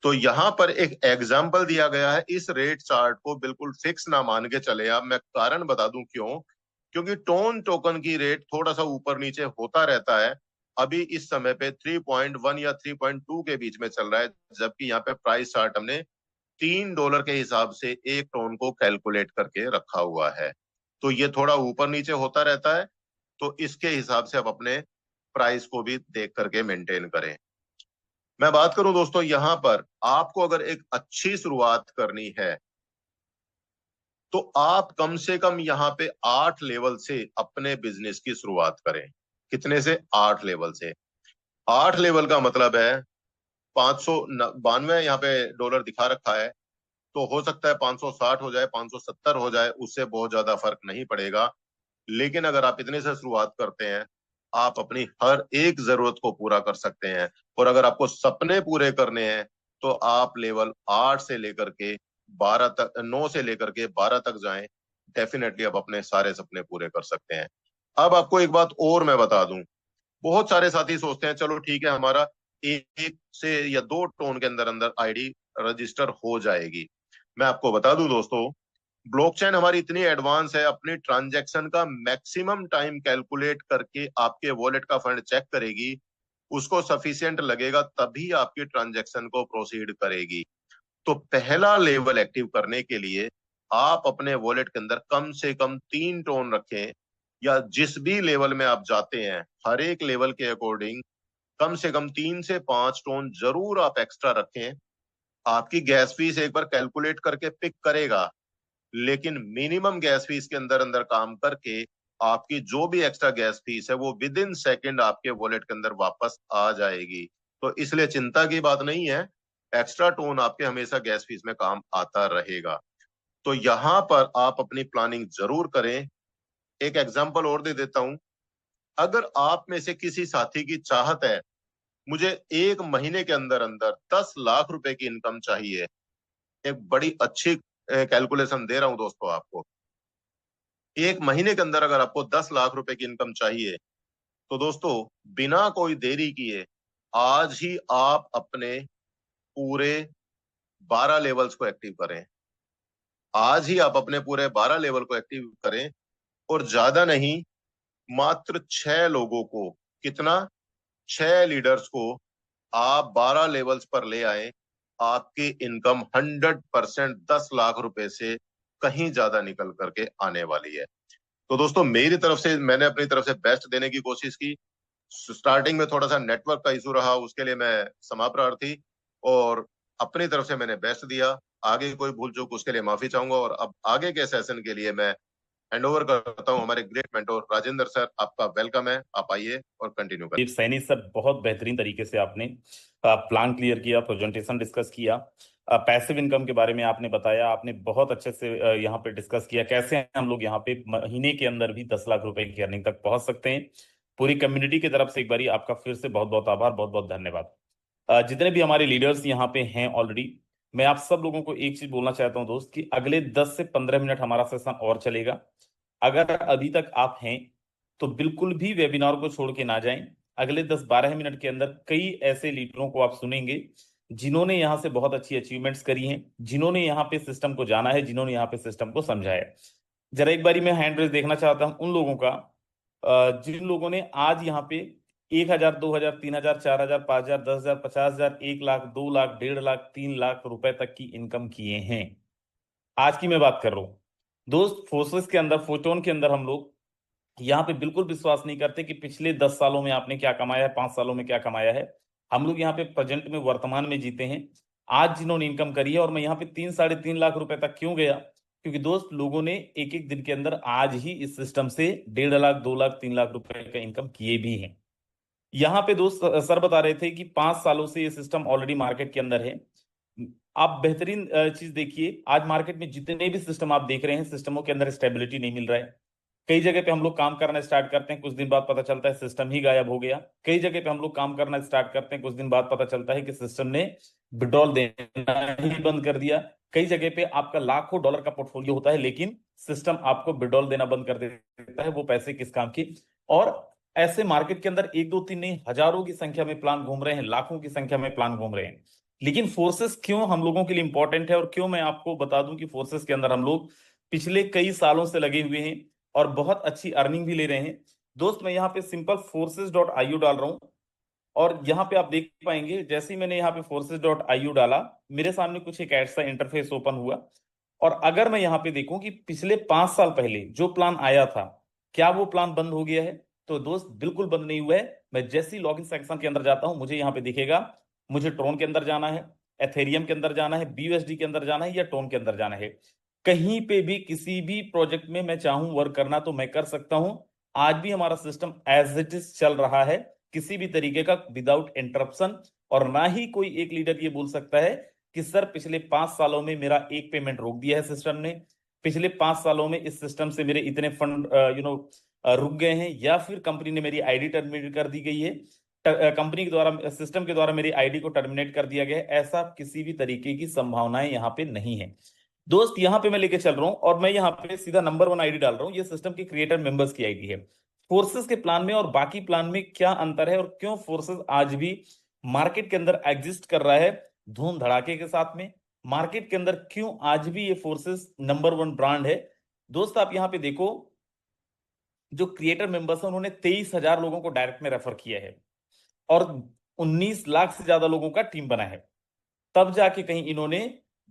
तो यहां पर एक एग्जाम्पल दिया गया है, इस रेट चार्ट को बिल्कुल फिक्स ना मान के चले आप, मैं कारण बता दूं क्यों। क्योंकि टोन टोकन की रेट थोड़ा सा ऊपर नीचे होता रहता है, अभी इस समय पे 3.1 या 3.2 के बीच में चल रहा है, जबकि यहाँ पे प्राइस चार्ट हमने $3 के हिसाब से एक टोन को कैलकुलेट करके रखा हुआ है। तो ये थोड़ा ऊपर नीचे होता रहता है, तो इसके हिसाब से आप अपने प्राइस को भी देख करके मेंटेन करें। मैं बात करूं दोस्तों, यहां पर आपको अगर एक अच्छी शुरुआत करनी है तो आप कम से कम यहाँ पे 8 लेवल से अपने बिजनेस की शुरुआत करें। कितने से? 8 लेवल से। 8 लेवल का मतलब है 592 यहाँ पे डॉलर दिखा रखा है, तो हो सकता है 560 हो जाए, 570 हो जाए, उससे बहुत ज्यादा फर्क नहीं पड़ेगा। लेकिन अगर आप इतने से शुरुआत करते हैं, आप अपनी हर एक जरूरत को पूरा कर सकते हैं। और अगर आपको सपने पूरे करने हैं तो आप लेवल 8 से लेकर के 12 तक, 9 से लेकर के 12 तक जाएं, डेफिनेटली आप अपने सारे सपने पूरे कर सकते हैं। अब आपको एक बात और मैं बता दूं, बहुत सारे साथी सोचते हैं चलो ठीक है हमारा एक से या 2 टोन के अंदर अंदर आईडी रजिस्टर हो जाएगी। मैं आपको बता दूं दोस्तों, ब्लॉकचेन हमारी इतनी एडवांस है, अपनी ट्रांजैक्शन का मैक्सिमम टाइम कैलकुलेट करके आपके वॉलेट का फंड चेक करेगी, उसको सफिशिएंट लगेगा तभी आपकी ट्रांजैक्शन को प्रोसीड करेगी। तो पहला लेवल एक्टिव करने के लिए आप अपने वॉलेट के अंदर कम से कम 3 टोन रखें, या जिस भी लेवल में आप जाते हैं हर एक लेवल के अकॉर्डिंग कम से कम 3 से 5 टोन जरूर आप एक्स्ट्रा रखें। आपकी गैस फीस एक बार कैलकुलेट करके पिक करेगा, लेकिन मिनिमम गैस फीस के अंदर अंदर काम करके आपकी जो भी एक्स्ट्रा गैस फीस है वो विद इन सेकेंड आपके वॉलेट के अंदर वापस आ जाएगी। तो इसलिए चिंता की बात नहीं है, एक्स्ट्रा टोन आपके हमेशा गैस फीस में काम आता रहेगा। तो यहां पर आप अपनी प्लानिंग जरूर करें। एक एग्जांपल और दे देता हूं, अगर आप में से किसी साथी की चाहत है मुझे 1 महीने के अंदर अंदर 10 लाख रुपए की इनकम चाहिए, एक बड़ी अच्छी कैलकुलेशन दे रहा हूं दोस्तों आपको, 1 महीने के अंदर अगर आपको 10 लाख रुपए की इनकम चाहिए, तो दोस्तों बिना कोई देरी किए आज ही आप अपने पूरे 12 लेवल्स को एक्टिव करें। आज ही आप अपने पूरे 12 लेवल को एक्टिव करें, और ज्यादा नहीं, मात्र 6 लोगों को, कितना, 6 लीडर्स को आप 12 लेवल्स पर ले आए, आपकी इनकम 100% 10 लाख रुपए से कहीं ज्यादा निकल करके आने वाली है। तो दोस्तों, मेरी तरफ से मैंने अपनी तरफ से बेस्ट देने की कोशिश की। स्टार्टिंग में थोड़ा सा नेटवर्क का इशू रहा, उसके लिए मैं क्षमा प्रार्थी, और अपनी तरफ से मैंने बेस्ट दिया। आगे कोई भूल चूक उसके लिए माफी चाहूंगा, और अब आगे के सेशन के लिए मैं हैंड ओवर करता हूं हमारे ग्रेट मेंटोर राजेंद्र सर। आपका वेलकम है, आप आइए और कंटिन्यू करें। सैनी सर, बहुत बेहतरीन तरीके से आपने प्लान क्लियर किया, प्रेजेंटेशन डिस्कस किया, पैसिव इनकम के बारे में आपने बताया, आपने बहुत अच्छे से यहाँ पे डिस्कस किया कैसे हम लोग यहाँ पे महीने के अंदर भी 10 लाख रुपए की अर्निंग तक पहुंच सकते हैं। पूरी कम्युनिटी की तरफ से एक बारी आपका फिर से बहुत बहुत आभार, बहुत बहुत धन्यवाद। जितने भी हमारे लीडर्स यहाँ पे हैं ऑलरेडी, मैं आप सब लोगों को एक चीज बोलना चाहता हूँ दोस्त, कि अगले 10 से 15 मिनट हमारा सेशन और चलेगा। अगर अभी तक आप हैं तो बिल्कुल भी वेबिनार को छोड़ के ना जाएं। अगले 10-12 मिनट के अंदर कई ऐसे लीडरों को आप सुनेंगे जिन्होंने यहाँ से बहुत अच्छी अचीवमेंट्स करी हैं, जिन्होंने यहाँ पे सिस्टम को जाना है, जिन्होंने यहाँ पे सिस्टम को समझा है। जरा एक बारी मैं हैंड रेज देखना चाहता हूं उन लोगों का जिन लोगों ने आज यहाँ पे 1,000, 2,000, 3,000, 4,000, 5,000, 10,000, 50,000, 1 लाख, 2 लाख, 1.5 लाख, 3 लाख रुपए तक की इनकम किए हैं। आज की मैं बात कर रहा हूँ दोस्त। फोर्सेस के अंदर, फोटोन के अंदर हम लोग यहाँ पे बिल्कुल विश्वास नहीं करते कि पिछले 10 सालों में आपने क्या कमाया है, 5 सालों में क्या कमाया है। हम लोग यहाँ पे प्रेजेंट में, वर्तमान में जीते हैं। आज जिन्होंने इनकम करी है, और मैं यहाँ पे 3-3.5 लाख रुपए तक क्यों गया, क्योंकि दोस्त लोगों ने एक एक दिन के अंदर आज ही इस सिस्टम से 1.5 लाख, 2 लाख, 3 लाख रुपए का इनकम किए भी हैं। यहाँ पे दोस्त सर बता रहे थे कि 5 सालों से ये सिस्टम ऑलरेडी मार्केट के अंदर है। आप बेहतरीन चीज देखिए, आज मार्केट में जितने भी सिस्टम आप देख रहे हैं, सिस्टमों के अंदर स्टेबिलिटी नहीं मिल रहा है। कई जगह पे हम लोग काम करना स्टार्ट करते हैं, कुछ दिन बाद पता चलता है सिस्टम ही गायब हो गया। कई जगह पे हम लोग काम करना स्टार्ट करते हैं, कुछ दिन बाद पता चलता है कि सिस्टम ने विड्रॉल देना ही बंद कर दिया। कई जगह पे आपका लाखों डॉलर का पोर्टफोलियो होता है, लेकिन सिस्टम आपको विड्रॉल देना बंद कर देता है। वो पैसे किस काम की। और ऐसे मार्केट के अंदर एक दो तीन नहीं, हजारों की संख्या में प्लान घूम रहे हैं, लाखों की संख्या में प्लान घूम रहे हैं। लेकिन फोर्सेस क्यों हम लोगों के लिए इंपॉर्टेंट है, और क्यों मैं आपको बता दूं कि फोर्सेस के अंदर हम लोग पिछले कई सालों से लगे हुए हैं और बहुत अच्छी अर्निंग भी ले रहे हैं। दोस्त, मैं यहाँ पे सिंपल forces.io डाल रहा हूँ, और यहाँ पे आप देख पाएंगे जैसे ही मैंने यहाँ पे forces.io डाला, मेरे सामने कुछ एक ऐसा इंटरफेस ओपन हुआ। और अगर मैं यहाँ पे देखूं कि पिछले 5 साल पहले जो प्लान आया था, क्या वो प्लान बंद हो गया है, तो दोस्त बिल्कुल बंद नहीं हुआ है। मैं जैसे ही लॉगिन सेक्शन के अंदर जाता हूं, मुझे यहाँ पे दिखेगा मुझे ट्रोन के अंदर जाना है, एथेरियम के अंदर जाना है, BUSD के अंदर जाना है, या टोन के अंदर जाना है। कहीं पे भी किसी भी प्रोजेक्ट में मैं चाहूं वर्क करना तो मैं कर सकता हूं। आज भी हमारा सिस्टम एज इट इज चल रहा है, किसी भी तरीके का विदाउट इंटरप्शन। और ना ही कोई एक लीडर ये बोल सकता है कि सर पिछले 5 सालों में मेरा एक पेमेंट रोक दिया है सिस्टम ने, पिछले 5 सालों में इस सिस्टम से मेरे इतने फंड रुक गए हैं, या फिर कंपनी ने मेरी आईडी टर्मिनेट कर दी गई है, कंपनी के द्वारा, सिस्टम के द्वारा मेरी आईडी को टर्मिनेट कर दिया गया है। ऐसा किसी भी तरीके की संभावनाएं यहाँ पे नहीं है दोस्त। यहाँ पे मैं लेके चल रहा हूँ, और मैं यहाँ पे सीधा नंबर 1 आईडी डाल रहा हूँ। ये सिस्टम के क्रिएटर मेंबर्स की आईडी है। फोर्सेस के प्लान में और बाकी प्लान में क्या अंतर है, और क्यों फोर्सेस आज भी मार्केट के अंदर एग्जिस्ट कर रहा है धूम धड़ाके के साथ में, मार्केट के अंदर क्यों आज भी ये फोर्सेस नंबर 1 ब्रांड है। दोस्त, आप यहाँ पे देखो, जो क्रिएटर मेंबर्स है उन्होंने 23,000 लोगों को डायरेक्ट में रेफर किया है, और 19 लाख से ज्यादा लोगों का टीम बना है। तब जाके कहीं इन्होंने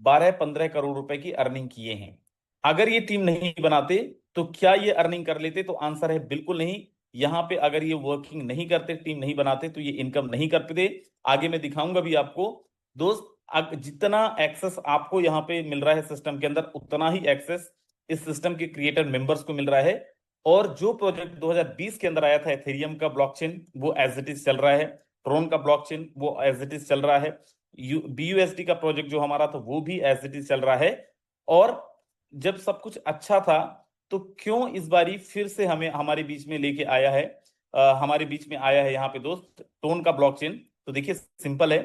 12-15 करोड़ रुपए की अर्निंग किए हैं। अगर ये टीम नहीं बनाते तो क्या ये अर्निंग कर लेते, तो आंसर है बिल्कुल नहीं। यहां पे अगर ये वर्किंग नहीं करते, टीम नहीं बनाते, तो ये इनकम नहीं करते। आगे मैं दिखाऊंगा भी आपको दोस्त। जितना एक्सेस आपको यहाँ पे मिल रहा है सिस्टम के अंदर, उतना ही एक्सेस इस सिस्टम के क्रिएटर मेंबर्स को मिल रहा है। और जो प्रोजेक्ट 2020 के अंदर आया था एथेरियम का ब्लॉकचेन, वो एज इट इज चल रहा है। ट्रोन का ब्लॉकचेन वो एज इट इज चल रहा है। BUSD का प्रोजेक्ट जो हमारा था वो भी एज इट इज चल रहा है। और जब सब कुछ अच्छा था, तो क्यों इस बारी फिर से हमें हमारे बीच में लेके आया है, हमारे बीच में आया है यहाँ पे दोस्त टोन का ब्लॉकचेन। तो देखिए सिंपल है,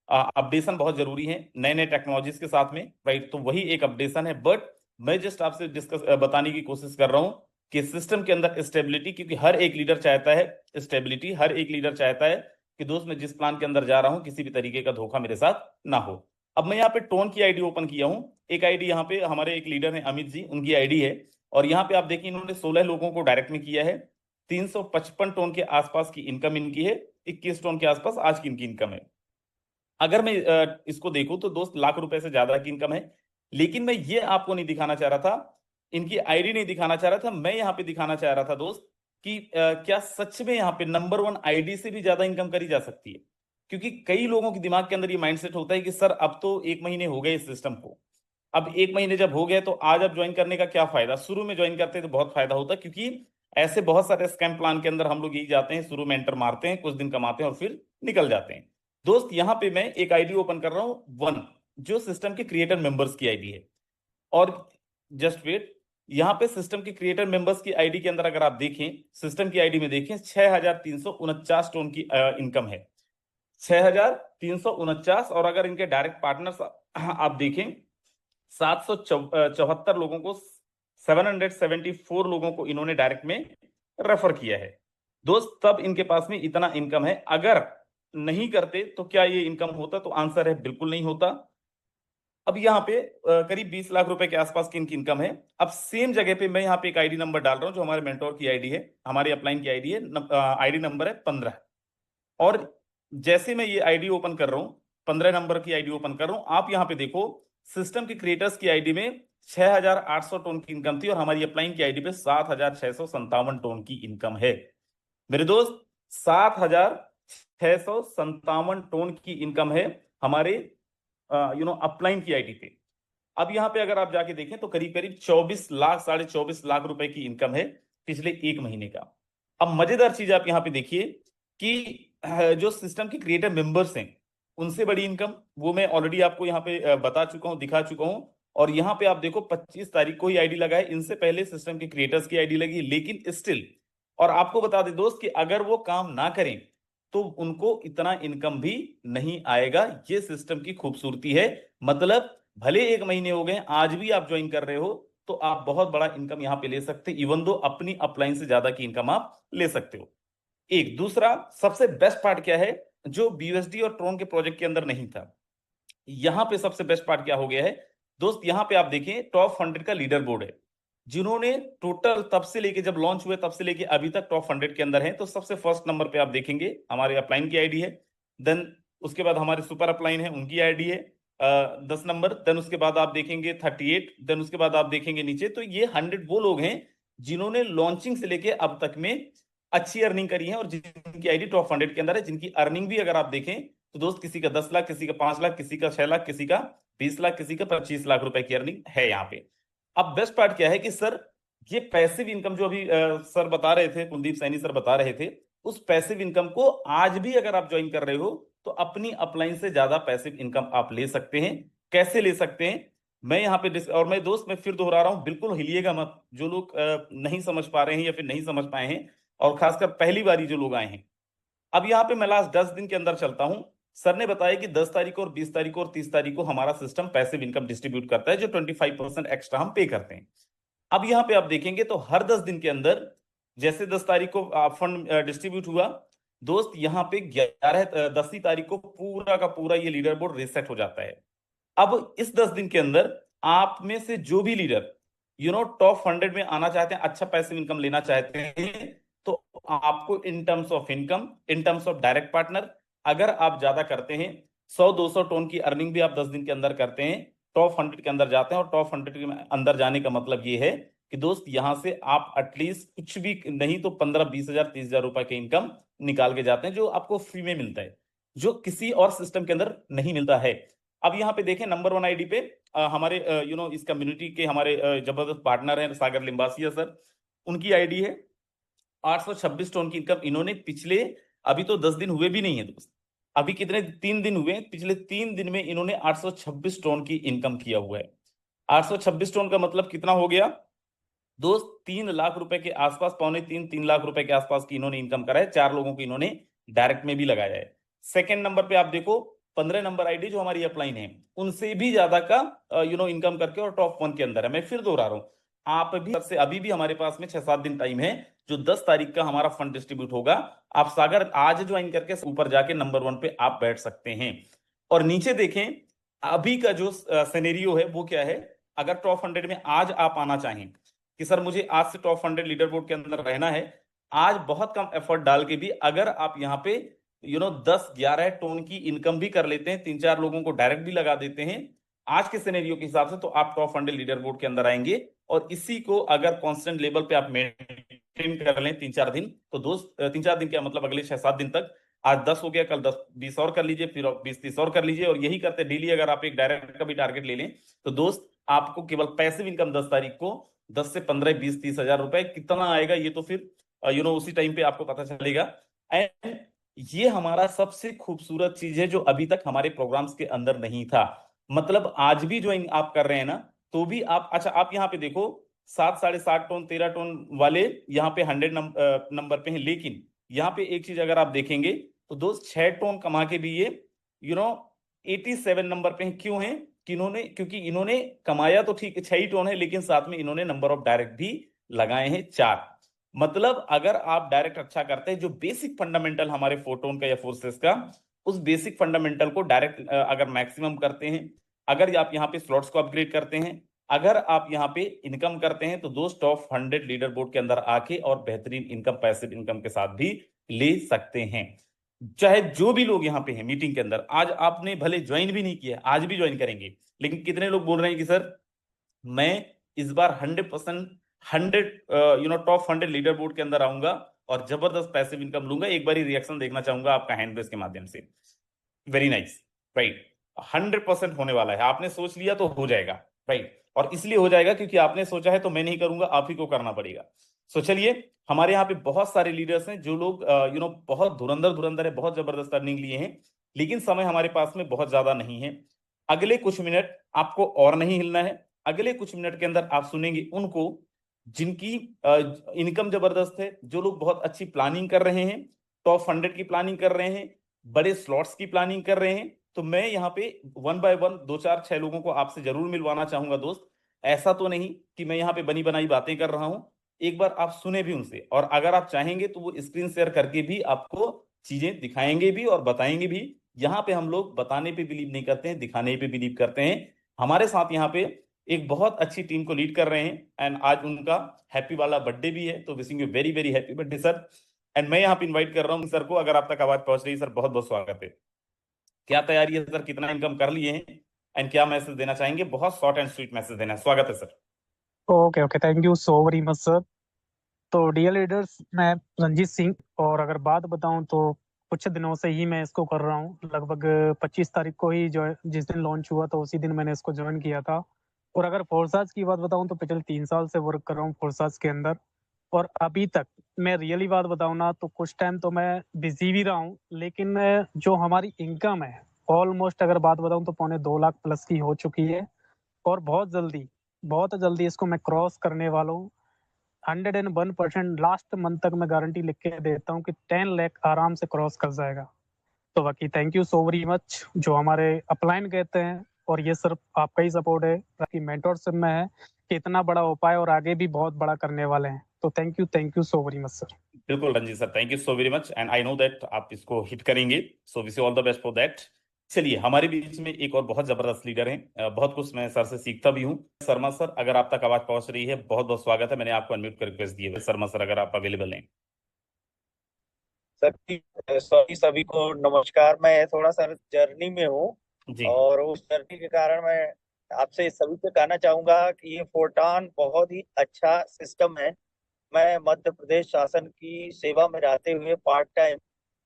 अपडेशन बहुत जरूरी है नए नए टेक्नोलॉजीज के साथ में, राइट। तो वही एक अपडेशन है, बट मैं जस्ट आपसे डिस्कस बताने की कोशिश कर रहा हूं कि सिस्टम के अंदर स्टेबिलिटी, क्योंकि हर एक लीडर चाहता है स्टेबिलिटी, हर एक लीडर चाहता है कि दोस्त मैं जिस प्लान के अंदर जा रहा हूं किसी भी तरीके का धोखा मेरे साथ ना हो। अब मैं यहाँ पे टोन की आईडी ओपन किया हूँ। एक आईडी यहाँ पे हमारे एक लीडर है अमित जी, उनकी आईडी है। और यहाँ पे आप देखिए इन्होंने 16 लोगों को डायरेक्ट में किया है। 355 टोन के आसपास की इनकम इनकी है। 21 टोन के आसपास आज की इनकी इनकम है। अगर मैं इसको देखूं तो दोस्त लाख रुपए से ज्यादा की इनकम है। लेकिन मैं ये आपको नहीं दिखाना चाह रहा था, इनकी आईडी नहीं दिखाना चाह रहा था। मैं यहाँ पे दिखाना चाह रहा था दोस्त कि क्या सच में यहाँ पे नंबर 1 आईडी से भी ज्यादा इनकम करी जा सकती है। क्योंकि कई लोगों के दिमाग के अंदर ये माइंडसेट होता है कि सर अब तो 1 महीने हो गए इस सिस्टम को, अब 1 महीने जब हो गए तो आज अब ज्वाइन करने का क्या फायदा। शुरू में ज्वाइन करते तो बहुत फायदा होता, क्योंकि ऐसे बहुत सारे स्कैम प्लान के अंदर हम लोग यही जाते हैं, शुरू में एंटर मारते हैं, कुछ दिन कमाते हैं और फिर निकल जाते हैं। दोस्त यहाँ पे मैं एक आईडी ओपन कर रहा हूँ वन, जो सिस्टम के क्रिएटर मेंबर्स की आईडी है। और जस्ट वेट, यहाँ पे सिस्टम के क्रिएटर मेंबर्स की आईडी के अंदर अगर आप देखें, सिस्टम की आईडी में देखें 6,349 टोन की इनकम है। 6,349। और अगर इनके डायरेक्ट पार्टनर्स आप देखें 774 लोगों को, 774 लोगों को इन्होंने डायरेक्ट में रेफर किया है। दोस्त तब इनके पास में इतना इनकम है। अगर नहीं करते तो क्या ये इनकम होता, तो आंसर है बिल्कुल नहीं होता। अब यहाँ पे करीब 20 लाख रुपए के आसपास की इनकी इनकम है। अब सेम जगह पे मैं यहाँ पे एक आईडी नंबर डाल रहा हूँ जो हमारे मेंटोर की आईडी है, हमारे अपलाइन की आईडी है। आईडी नंबर है 15। और जैसे मैं ये आईडी ओपन कर रहा हूँ, 15 नंबर की आईडी ओपन कर रहा हूँ, आप यहाँ पे देखो सिस्टम के क्रिएटर्स की आईडी में 6,800 टोन की इनकम थी और हमारी अपलाइन की आईडी पे 7,657 टोन की इनकम है। मेरे दोस्त 7,657 टोन की इनकम है हमारे अपलाइन की आईडी पे। अब यहाँ पे अगर आप जाके देखें तो करीब करीब 24 लाख, 24.5 लाख रुपए की इनकम है पिछले 1 महीने का। अब मजेदार चीज आप यहाँ पे देखिए कि जो सिस्टम के क्रिएटर मेंबर्स हैं उनसे बड़ी इनकम, वो मैं ऑलरेडी आपको यहाँ पे बता चुका हूँ, दिखा चुका हूँ। और यहाँ पे आप देखो 25 तारीख को ही आईडी लगा है, इनसे पहले सिस्टम के क्रिएटर्स की आईडी लगी, लेकिन स्टिल। और आपको बता दें दोस्त कि अगर वो काम ना करें तो उनको इतना इनकम भी नहीं आएगा। ये सिस्टम की खूबसूरती है। मतलब भले 1 महीने हो गए, आज भी आप ज्वाइन कर रहे हो तो आप बहुत बड़ा इनकम यहाँ पे ले सकते, इवन दो अपनी अपलाइन से ज्यादा की इनकम आप ले सकते हो। एक दूसरा सबसे बेस्ट पार्ट क्या है, जो बीयूएसडी और ट्रोन के प्रोजेक्ट के अंदर नहीं था, यहां पे सबसे बेस्ट पार्ट क्या हो गया है दोस्त। यहां पे आप देखें टॉप 100 का लीडर बोर्ड है, जिन्होंने टोटल तब से लेके जब लॉन्च हुए तब से लेके अभी तक टॉप 100 के अंदर हैं। तो सबसे फर्स्ट नंबर पे आप देखेंगे हमारे अपलाइन की आईडी है। देन उसके बाद हमारे सुपर अपलाइन है, उनकी आईडी है 10 नंबर। देन उसके बाद आप देखेंगे 38। देन उसके बाद आप देखेंगे नीचे, तो ये 100 वो लोग हैं जिन्होंने लॉन्चिंग से लेके अब तक में अच्छी अर्निंग करी है और जिनकी आईडी टॉप 100 के अंदर है। जिनकी अर्निंग भी अगर आप देखें तो दोस्त किसी का 10 लाख, किसी का 5 लाख, किसी का 6 लाख, किसी का 20 लाख, किसी का 25 लाख रुपए की अर्निंग है यहाँ पे। अब बेस्ट पार्ट क्या है कि सर ये पैसिव इनकम जो अभी सर बता रहे थे, कुलदीप सैनी सर बता रहे थे, उस पैसिव इनकम को आज भी अगर आप ज्वाइन कर रहे हो तो अपनी अपलाइन से ज्यादा पैसिव इनकम आप ले सकते हैं। कैसे ले सकते हैं मैं यहाँ पे और मैं दोस्त मैं फिर दोहरा रहा हूँ, बिल्कुल हिलिएगा मत। जो लोग नहीं समझ पा रहे हैं या फिर नहीं समझ पाए हैं, और खासकर पहली बारी जो लोग आए हैं। अब यहाँ पे मैं लास्ट 10 दिन के अंदर चलता हूँ। सर ने बताया कि 10 तारीख को और 20 तारीख को और 30 तारीख को हमारा सिस्टम पैसिव इनकम डिस्ट्रीब्यूट करता है, जो 25% एक्स्ट्रा हम पे करते हैं। अब यहाँ पे आप देखेंगे तो हर 10 दिन के अंदर, जैसे 10 तारीख को फंड डिस्ट्रीब्यूट हुआ दोस्त, यहाँ पे 10वीं तारीख को पूरा का पूरा ये लीडर बोर्ड रीसेट हो जाता है। अब इस 10 दिन के अंदर आप में से जो भी लीडर टॉप 100 में आना चाहते हैं, अच्छा पैसिव इनकम लेना चाहते हैं, तो आपको in terms of income, in terms of direct partner, अगर आप ज्यादा करते हैं 100-200 टोन की अर्निंग भी आप 10 दिन के अंदर करते हैं, टॉप 100 के अंदर जाते हैं। और टॉप 100 के अंदर जाने का मतलब ये है कि दोस्त यहां से आप एटलीस्ट कुछ भी नहीं तो 15-20 हजार 30 हजार रुपए के इनकम निकाल के जाते हैं, जो आपको फ्री में मिलता है, जो किसी और सिस्टम के अंदर नहीं मिलता है। अब यहाँ पे देखें नंबर 1 आईडी पे हमारे इस कम्युनिटी के हमारे जबरदस्त पार्टनर हैं सागर लिम्बासिया सर, उनकी आईडी है 826 टोन की इनकम इन्होंने पिछले, अभी तो 10 दिन हुए भी नहीं है दोस्त, अभी कितने 3 दिन हुए, पिछले 3 दिन में इन्होंने 826 टोन की इनकम किया हुआ है। 826 टोन का मतलब कितना हो गया दोस्त, 3 लाख रुपए के आसपास, 2.25-3 लाख रुपए के आसपास की इन्होंने इनकम करा है। 4 लोगों को इन्होंने डायरेक्ट में भी लगाया है। सेकंड नंबर पे आप देखो 15 नंबर आईडी जो हमारी अपलाइन है, उनसे भी ज्यादा का इनकम करके और टॉप 1 के अंदर है। मैं फिर दोहरा रहा हूं, आप भी सबसे अभी भी हमारे पास में 6-7 दिन टाइम है, जो 10 तारीख का हमारा फंड डिस्ट्रीब्यूट होगा। आप सागर आज ज्वाइन करके ऊपर जाके नंबर 1 पे आप बैठ सकते हैं। और नीचे देखें अभी का जो सिनेरियो है वो क्या है, अगर टॉप 100 में आज आप आना चाहें कि सर मुझे आज से टॉप 100 लीडर बोर्ड के अंदर रहना है, आज बहुत कम एफर्ट डाल के भी अगर आप यहाँ पे 10-11 टोन की इनकम भी कर लेते हैं, 3-4 लोगों को डायरेक्ट भी लगा देते हैं आज के सिनेरियो के हिसाब से, तो आप टॉप 100 लीडर बोर्ड के अंदर आएंगे। और इसी को अगर कांस्टेंट लेवल पे आप मेंटेन कर लें 3-4 दिन, तो दोस्त 3-4 दिन क्या मतलब अगले 6-7 दिन तक, आज 10 हो गया, कल 10-20 और कर लीजिए, फिर 20-30 और कर लीजिए, और यही करते डेली अगर आप एक डायरेक्ट का भी टारगेट ले लें, तो दोस्त आपको केवल पैसिव इनकम 10 तारीख को 10 से 15, 20, 30 हजार रुपए कितना आएगा, ये तो फिर उसी टाइम पे आपको पता चलेगा। एंड ये हमारा सबसे खूबसूरत चीज है जो अभी तक हमारे प्रोग्राम्स के अंदर नहीं था। मतलब आज भी जो आप कर रहे हैं ना, तो भी आप, अच्छा आप यहाँ पे देखो 7-7.5 टोन 13 टोन वाले यहाँ पे 100 नंबर पे हैं, लेकिन यहाँ पे एक चीज अगर आप देखेंगे तो दोस्त 6 टोन कमा के भी ये 87 नंबर पे हैं। क्यों है कि क्योंकि इन्होंने कमाया तो ठीक 6 ही टोन है, लेकिन साथ में इन्होंने नंबर ऑफ डायरेक्ट भी लगाए हैं 4। मतलब अगर आप डायरेक्ट अच्छा करते हैं, जो बेसिक फंडामेंटल हमारे 4 टोन का या फोर्सेस का, उस बेसिक फंडामेंटल को डायरेक्ट अगर मैक्सिमम करते हैं, अगर आप यहाँ पे स्लॉट्स को अपग्रेड करते हैं, अगर आप यहाँ पे इनकम करते हैं, तो दोस्त टॉप 100 लीडर बोर्ड के अंदर आके और बेहतरीन इनकम, पैसिव इनकम के साथ भी ले सकते हैं। चाहे जो भी लोग यहाँ पे हैं मीटिंग के अंदर, आज आपने भले ज्वाइन भी नहीं किया, आज भी ज्वाइन करेंगे, लेकिन कितने लोग बोल रहे हैं कि सर मैं इस बार 100% टॉप 100 लीडर बोर्ड के अंदर आऊंगा और जबरदस्त पैसिव इनकम लूंगा। एक बार रिएक्शन देखना चाहूंगा आपका हैंड रेस के माध्यम से। Very nice, right. 100% होने वाला है, आपने सोच लिया तो हो जाएगा, राइट। और इसलिए हो जाएगा क्योंकि आपने सोचा है, तो मैं नहीं करूंगा, आप ही को करना पड़ेगा। सो चलिए, हमारे यहाँ पे बहुत सारे लीडर्स हैं जो लोग बहुत धुरंधर धुरंधर है, बहुत जबरदस्त अर्निंग लिए हैं, लेकिन समय हमारे पास में बहुत ज्यादा नहीं है। अगले कुछ मिनट आपको और नहीं हिलना है, अगले कुछ मिनट के अंदर आप सुनेंगे उनको जिनकी इनकम जबरदस्त है, जो लोग बहुत अच्छी प्लानिंग कर रहे हैं, टॉप 100 की प्लानिंग कर रहे हैं, बड़े स्लॉट्स की प्लानिंग कर रहे हैं। तो मैं यहाँ पे 1 बाय 1 2-4-6 लोगों को आपसे जरूर मिलवाना चाहूंगा दोस्त। ऐसा तो नहीं कि मैं यहाँ पे बनी बनाई बातें कर रहा हूं, एक बार आप सुने भी उनसे, और अगर आप चाहेंगे तो वो स्क्रीन शेयर करके भी आपको चीजें दिखाएंगे भी और बताएंगे भी। यहाँ पे हम लोग बताने पे बिलीव नहीं करते हैं, दिखाने पे बिलीव करते हैं। हमारे साथ यहाँ पे एक बहुत अच्छी टीम को लीड कर रहे हैं, एंड आज उनका हैप्पी वाला बर्थडे भी है, तो wishing you very very happy birthday sir. And मैं यहाँ पे इनवाइट कर रहा हूँ सर को, अगर आप तक आवाज पहुंच रही है सर, बहुत बहुत स्वागत है। क्या तैयारी है सर, कितना इनकम कर लिए हैं, एंड क्या मैसेज देना चाहेंगे? बहुत शॉर्ट एंड स्वीट मैसेज देना है, स्वागत है sir. Okay okay, thank you so very much sir. तो डियर लीडर्स, मैं रंजीत सिंह, और अगर बात बताऊं तो कुछ दिनों से ही मैं इसको कर रहा हूं। लगभग 25 तारीख को ही जो जिस दिन लॉन्च हुआ तो उसी दिन मैंने इसको ज्वाइन किया था। और अगर फोर्साज की बात बताऊं तो पिछले 3 साल से वर्क कर रहा हूँ फोर्साज के अंदर। और अभी तक मैं रियली बात बताऊं ना, तो कुछ टाइम तो मैं बिजी भी रहा हूँ, लेकिन जो हमारी इनकम है ऑलमोस्ट अगर बात बताऊं तो 2.25 लाख प्लस की हो चुकी है। और बहुत जल्दी इसको मैं क्रॉस करने वाला हूँ। 101% लास्ट मंथ तक मैं गारंटी लिख के देता हूँ कि 10 लाख आराम से क्रॉस कर जाएगा। तो बाकी thank you so very much, जो हमारे अपलाइन कहते हैं, और ये सिर्फ आपका ही सपोर्ट है, बाकी मेंटोरशिप में है कि इतना बड़ा हो पाए और आगे भी बहुत बड़ा करने वाले हैं। तो thank you so very much sir. बिल्कुल Ranjit sir, thank you so very much, and I know that आप इसको हिट करेंगे, so wish you all the best for that. चलिए, हमारे बीच में एक और बहुत जबरदस्त लीडर हैं, बहुत कुछ मैं सर से सीखता भी हूँ। शर्मा सर, अगर आप तक आवाज पहुंच रही है, बहुत बहुत स्वागत है, मैंने आपको अनम्यूट कर रिक्वेस्ट दी है। शर्मा सर, अगर आप अवेलेबल हैं। सर सभी सभी को नमस्कार। मैं थोड़ा सा जर्नी में हूँ, जी और उस जर्नी के कारण मैं आपसे सभी से कहना चाहूंगा कि ये फोरटान बहुत ही अच्छा सिस्टम है। मैं मध्य प्रदेश शासन की सेवा में रहते हुए पार्ट टाइम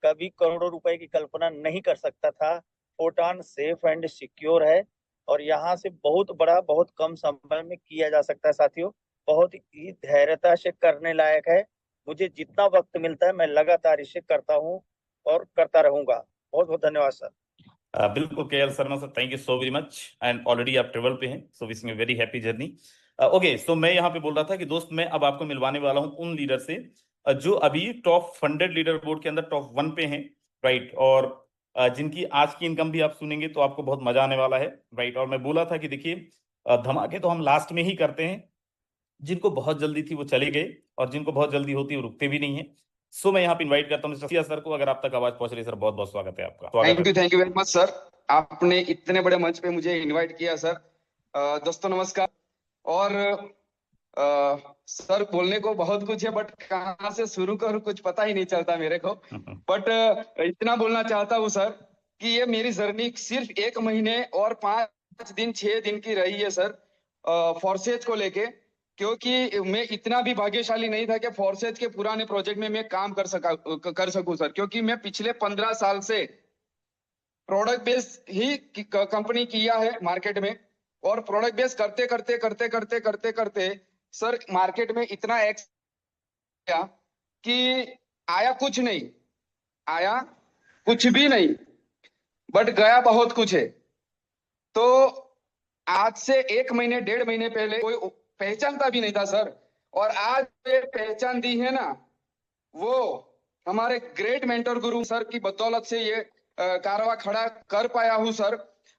कभी करोड़ों रुपए की कल्पना नहीं कर सकता था। फोरटान सेफ एंड सिक्योर है, और यहाँ से बहुत बड़ा बहुत कम समय में किया जा सकता है साथियों। बहुत ही धैर्यता से करने लायक है। मुझे जितना वक्त मिलता है मैं लगातार इसे करता हूँ और करता रहूंगा। बहुत बहुत धन्यवाद सर। बिल्कुल के L Sharma sir, thank you so very much, and already आप ट्रेवल पे हैं, so wishing you very happy journey. Okay, सो मैं यहाँ पे बोल रहा था कि दोस्त, मैं अब आपको मिलवाने वाला हूँ उन लीडर से जो अभी टॉप 100 लीडर बोर्ड के अंदर टॉप 1 पे हैं, राइट। और जिनकी आज की इनकम भी आप सुनेंगे तो आपको बहुत मजा आने वाला है, राइट। और मैं बोला था कि देखिए, धमाके तो हम लास्ट में ही करते हैं, जिनको बहुत जल्दी थी वो चले गए, और जिनको बहुत जल्दी होती है वो रुकते भी नहीं है। सो मैं यहाँ पे इनवाइट करता हूँ मिस्टर सर को, अगर आप तक आवाज पहुंच रही है सर, बहुत बहुत स्वागत है आपका। स्वागत है। Thank you very much sir, आपने इतने बड़े मंच पे मुझे इनवाइट किया सर। दोस्तों नमस्कार। और सर बोलने को बहुत कुछ है, बट कहाँ से शुरू करूँ कुछ पता ही नहीं चलता मेरे को। बट इतना बोलना चाहता हूँ सर कि ये मेरी जर्नी सिर्फ 1 महीने और 5 दिन 6 दिन की रही है सर, फोर्सेज को लेके। क्योंकि मैं इतना भी भाग्यशाली नहीं था कि फोर्सेज के पुराने प्रोजेक्ट में मैं काम कर सकूं सर, क्योंकि मैं पिछले 15 साल से प्रोडक्ट बेस ही कंपनी किया है मार्केट में। और प्रोडक्ट बेस करते करते करते करते करते करते सर मार्केट में इतना एक्स कि आया कुछ नहीं, आया कुछ भी नहीं, बट गया बहुत कुछ है। तो आज से 1 महीने 1.5 महीने पहले कोई पहचानता भी नहीं था सर, और आज ये पहचान दी है ना, वो हमारे ग्रेट मेंटर गुरु सर की बदौलत से ये कारवा खड़ा कर पाया हूँ सर।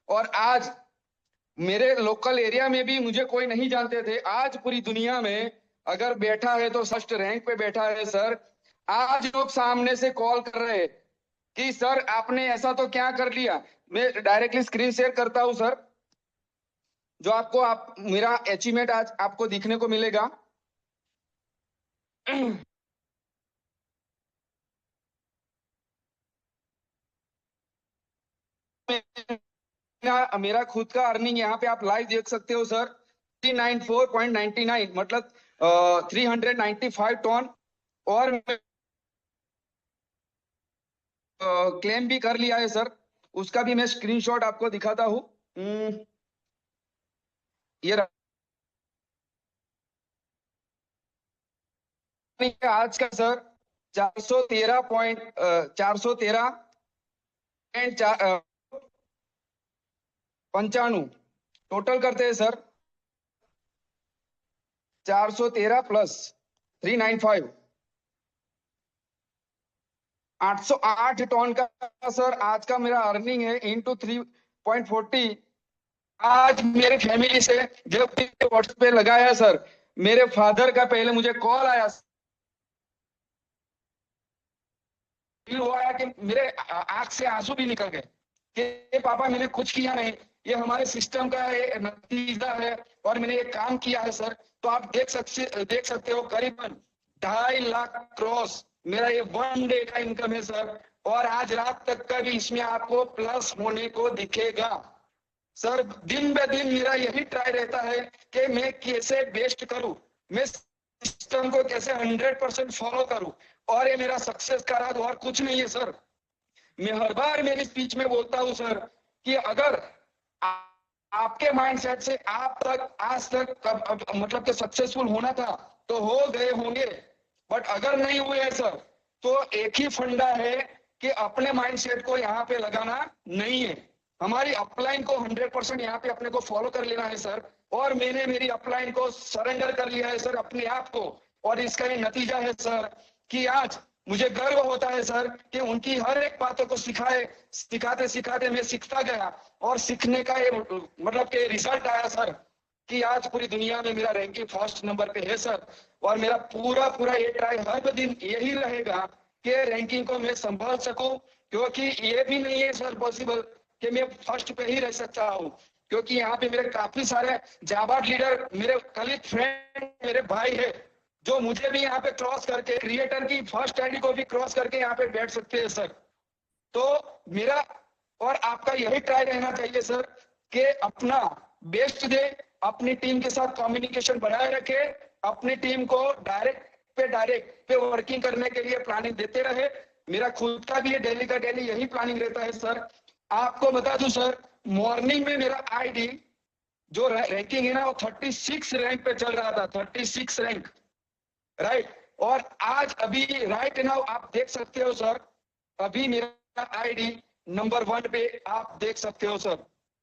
और आज मेरे लोकल एरिया में भी मुझे कोई नहीं जानते थे, आज पूरी दुनिया में अगर बैठा है तो फर्स्ट रैंक पे बैठा है सर। आज लोग सामने से कॉल कर रहे हैं कि सर आपने ऐसा तो क्या कर लिया। मैं डायरेक्टली स्क्रीन शेयर करता हूं सर, जो आप मेरा अचीवमेंट आज आपको दिखने को मिलेगा। मेरा खुद का अर्निंग यहाँ पे आप लाइव देख सकते हो सर, 394.99 मतलब 395 टन। और क्लेम भी कर लिया है सर, उसका भी मैं स्क्रीनशॉट आपको दिखाता हूँ। ये आज का सर 413.95 टोटल करते हैं सर, 413 प्लस 395 808 टन का सर आज का मेरा अर्निंग है इंटू 3.40। आज मेरे फैमिली से जब व्हाट्सएप पे लगाया सर, मेरे फादर का पहले मुझे कॉल आया, फील हुआ कि मेरे आंख से आंसू भी निकल गए कि पापा मैंने कुछ किया नहीं, ये हमारे सिस्टम का नतीजा है और मैंने ये काम किया है सर। तो आप देख सकते हो करीबन 2.5 लाख क्रॉस मेरा ये 1 डे का इनकम है सर। और आज रात तक का भी इसमें आपको प्लस होने को दिखेगा सर। दिन ब दिन मेरा यही ट्राई रहता है कि मैं कैसे बेस्ट करूं, मैं सिस्टम को कैसे 100% फॉलो करूं, और ये मेरा सक्सेस का राज और कुछ नहीं है सर। मैं हर बार मेरी स्पीच में बोलता हूं सर कि अगर आपके माइंडसेट से आप तक आज तक मतलब कि सक्सेसफुल होना था तो हो गए होंगे, बट अगर नहीं हुए हैं सर तो एक ही फंडा है कि अपने माइंडसेट को यहाँ पे लगाना नहीं है। हमारी अपलाइन को 100% यहाँ पे अपने को फॉलो कर लेना है सर। और मैंने मेरी अपलाइन को सरेंडर कर लिया है सर अपने आप को, और इसका ये नतीजा है सर कि आज मुझे गर्व होता है सर कि उनकी हर एक बातों को सिखाते सिखाते मैं सीखता गया, और सीखने का ये मतलब कि रिजल्ट आया सर कि आज पूरी दुनिया में मेरा रैंकिंग फर्स्ट नंबर पे है सर। और मेरा पूरा ये ट्राई हर दिन यही रहेगा कि रैंकिंग को मैं संभाल सकूं, क्योंकि ये भी नहीं है सर पॉसिबल कि मैं फर्स्ट पे ही रह सकता हूँ, क्योंकि यहाँ पे मेरे काफी सारे जाबाज लीडर, मेरे कलीग फ्रेंड, मेरे भाई है जो मुझे भी यहाँ पे क्रॉस करके क्रिएटर की फर्स्ट आईडी को भी क्रॉस करके यहाँ पे बैठ सकते हैं सर। तो मेरा और आपका यही ट्राई रहना चाहिए सर कि अपना बेस्ट दे, अपनी टीम के साथ कम्युनिकेशन बनाए रखे, अपनी टीम को डायरेक्ट पे वर्किंग करने के लिए प्लानिंग देते रहे। मेरा खुद का भी ये डेली का डेली यही प्लानिंग रहता है सर। आपको बता दूं सर, मॉर्निंग में मेरा आईडी जो रैंकिंग है ना वो 36 रैंक पे चल रहा था, 36 रैंक राइट। और आज अभी राइट नाउ आप देख सकते हो सर, अभी मेरा आईडी नंबर 1 पे आप देख सकते हो सर।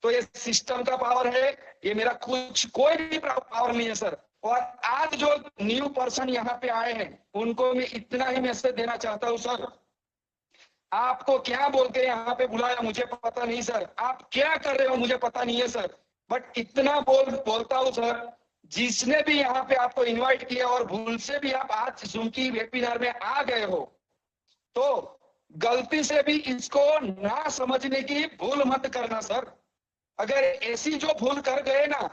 तो ये सिस्टम का पावर है, ये मेरा कोई भी पावर नहीं है सर। और आज जो न्यू पर्सन यहाँ पे आए हैं उनको मैं इतना ही मैसेज देना चाहता हूँ सर, आपको क्या बोल के यहाँ पे बुलाया मुझे पता नहीं सर, आप क्या कर रहे हो मुझे पता नहीं है सर, बट इतना बोलता हूँ सर, जिसने भी यहाँ पे आपको इनवाइट किया और भूल से भी आप आज जूम की वेबिनार में आ गए हो, तो गलती से भी इसको ना समझने की भूल मत करना सर। अगर ऐसी जो भूल कर गए ना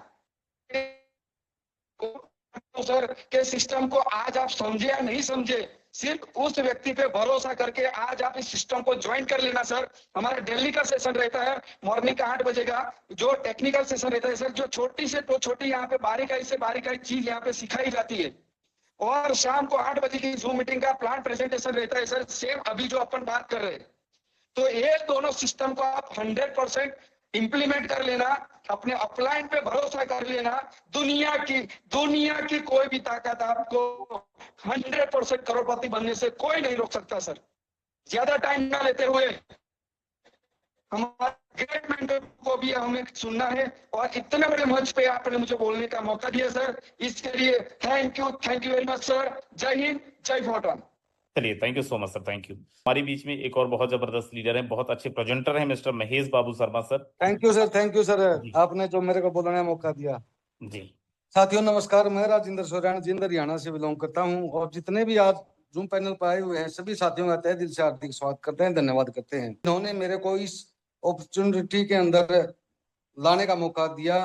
तो सर के सिस्टम को आज आप समझे या नहीं समझे, सिर्फ उस व्यक्ति पे भरोसा करके आज आप इस सिस्टम को ज्वाइन कर लेना सर। हमारा दिल्ली का सेशन रहता है मॉर्निंग का 8 बजे का, जो टेक्निकल सेशन रहता है सर, जो छोटी से तो छोटी यहाँ पे बारीकाई से बारीकाई चीज यहाँ पे सिखाई जाती है। और शाम को 8 बजे की जूम मीटिंग का प्लान प्रेजेंटेशन रहता है सर, सेम अभी जो अपन बात कर रहे हैं। तो ये दोनों सिस्टम को आप 100% इंप्लीमेंट कर लेना, अपने अपलाइन पे भरोसा कर लेना। दुनिया की कोई भी ताकत आपको 100% करोड़पति बनने से कोई नहीं रोक सकता सर। ज्यादा टाइम ना लेते हुए हमारे ग्रेट मेंटर को भी हमें सुनना है, और इतने बड़े मंच पे आपने मुझे बोलने का मौका दिया सर, इसके लिए thank you very much sir. जय हिंद, जय फोर्टॉन। चलिए, thank you so much sir, thank you. हमारे बीच में एक और बहुत जबरदस्त लीडर हैं, बहुत अच्छे प्रेजेंटर हैं, mister Mahesh Babu Sharma sir. Thank you sir, आपने जो मेरे को बोलने का मौका दिया। जी साथियों नमस्कार, मैं राजेंद्र सोराण जिंद हरियाणा से बिलोंग करता हूं, और जितने भी आज जूम पैनल पर आए हुए हैं सभी साथियों का तहे दिल से हार्दिक स्वागत करते हैं, धन्यवाद करते हैं। इन्होंने मेरे को इस अपॉर्चुनिटी के अंदर लाने का मौका दिया।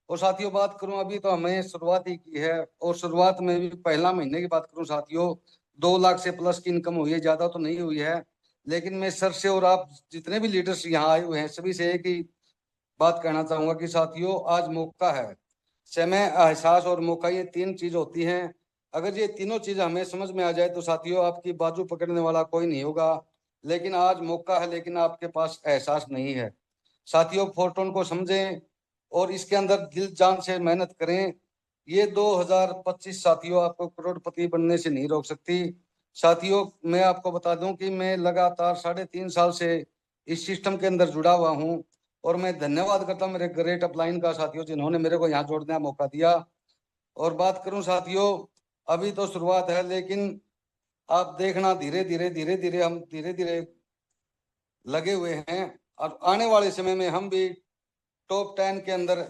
और साथियों बात करूं, अभी तो हमें शुरुआत ही की है, और शुरुआत में भी पहला महीने की बात करूं साथियों, 2 लाख से प्लस की इनकम हुई है, ज्यादा तो नहीं हुई है। लेकिन मैं सर से और आप जितने भी लीडर्स यहाँ आए हुए हैं सभी से एक ही बात कहना चाहूंगा कि साथियों आज मौका है। समय, एहसास और मौका, ये 3 चीज होती हैं। अगर ये तीनों चीज हमें समझ में आ जाए तो साथियों आपकी बाजू पकड़ने वाला कोई नहीं होगा। लेकिन आज मौका है, लेकिन आपके पास एहसास नहीं है। साथियों फोर्टून को समझें और इसके अंदर दिल जान से मेहनत करें। ये 2025 साथियों आपको करोड़पति बनने से नहीं रोक सकती। साथियों मैं आपको बता दूं कि मैं लगातार 3.5 साल से इस सिस्टम के अंदर जुड़ा हुआ हूं, और मैं धन्यवाद करता हूं मेरे ग्रेट अपलाइन का साथियों, जिन्होंने मेरे को यहाँ जोड़ने का मौका दिया। और बात करूं साथियों, अभी तो शुरुआत है, लेकिन आप देखना धीरे धीरे हम धीरे लगे हुए हैं, और आने वाले समय में हम भी टॉप 10 के अंदर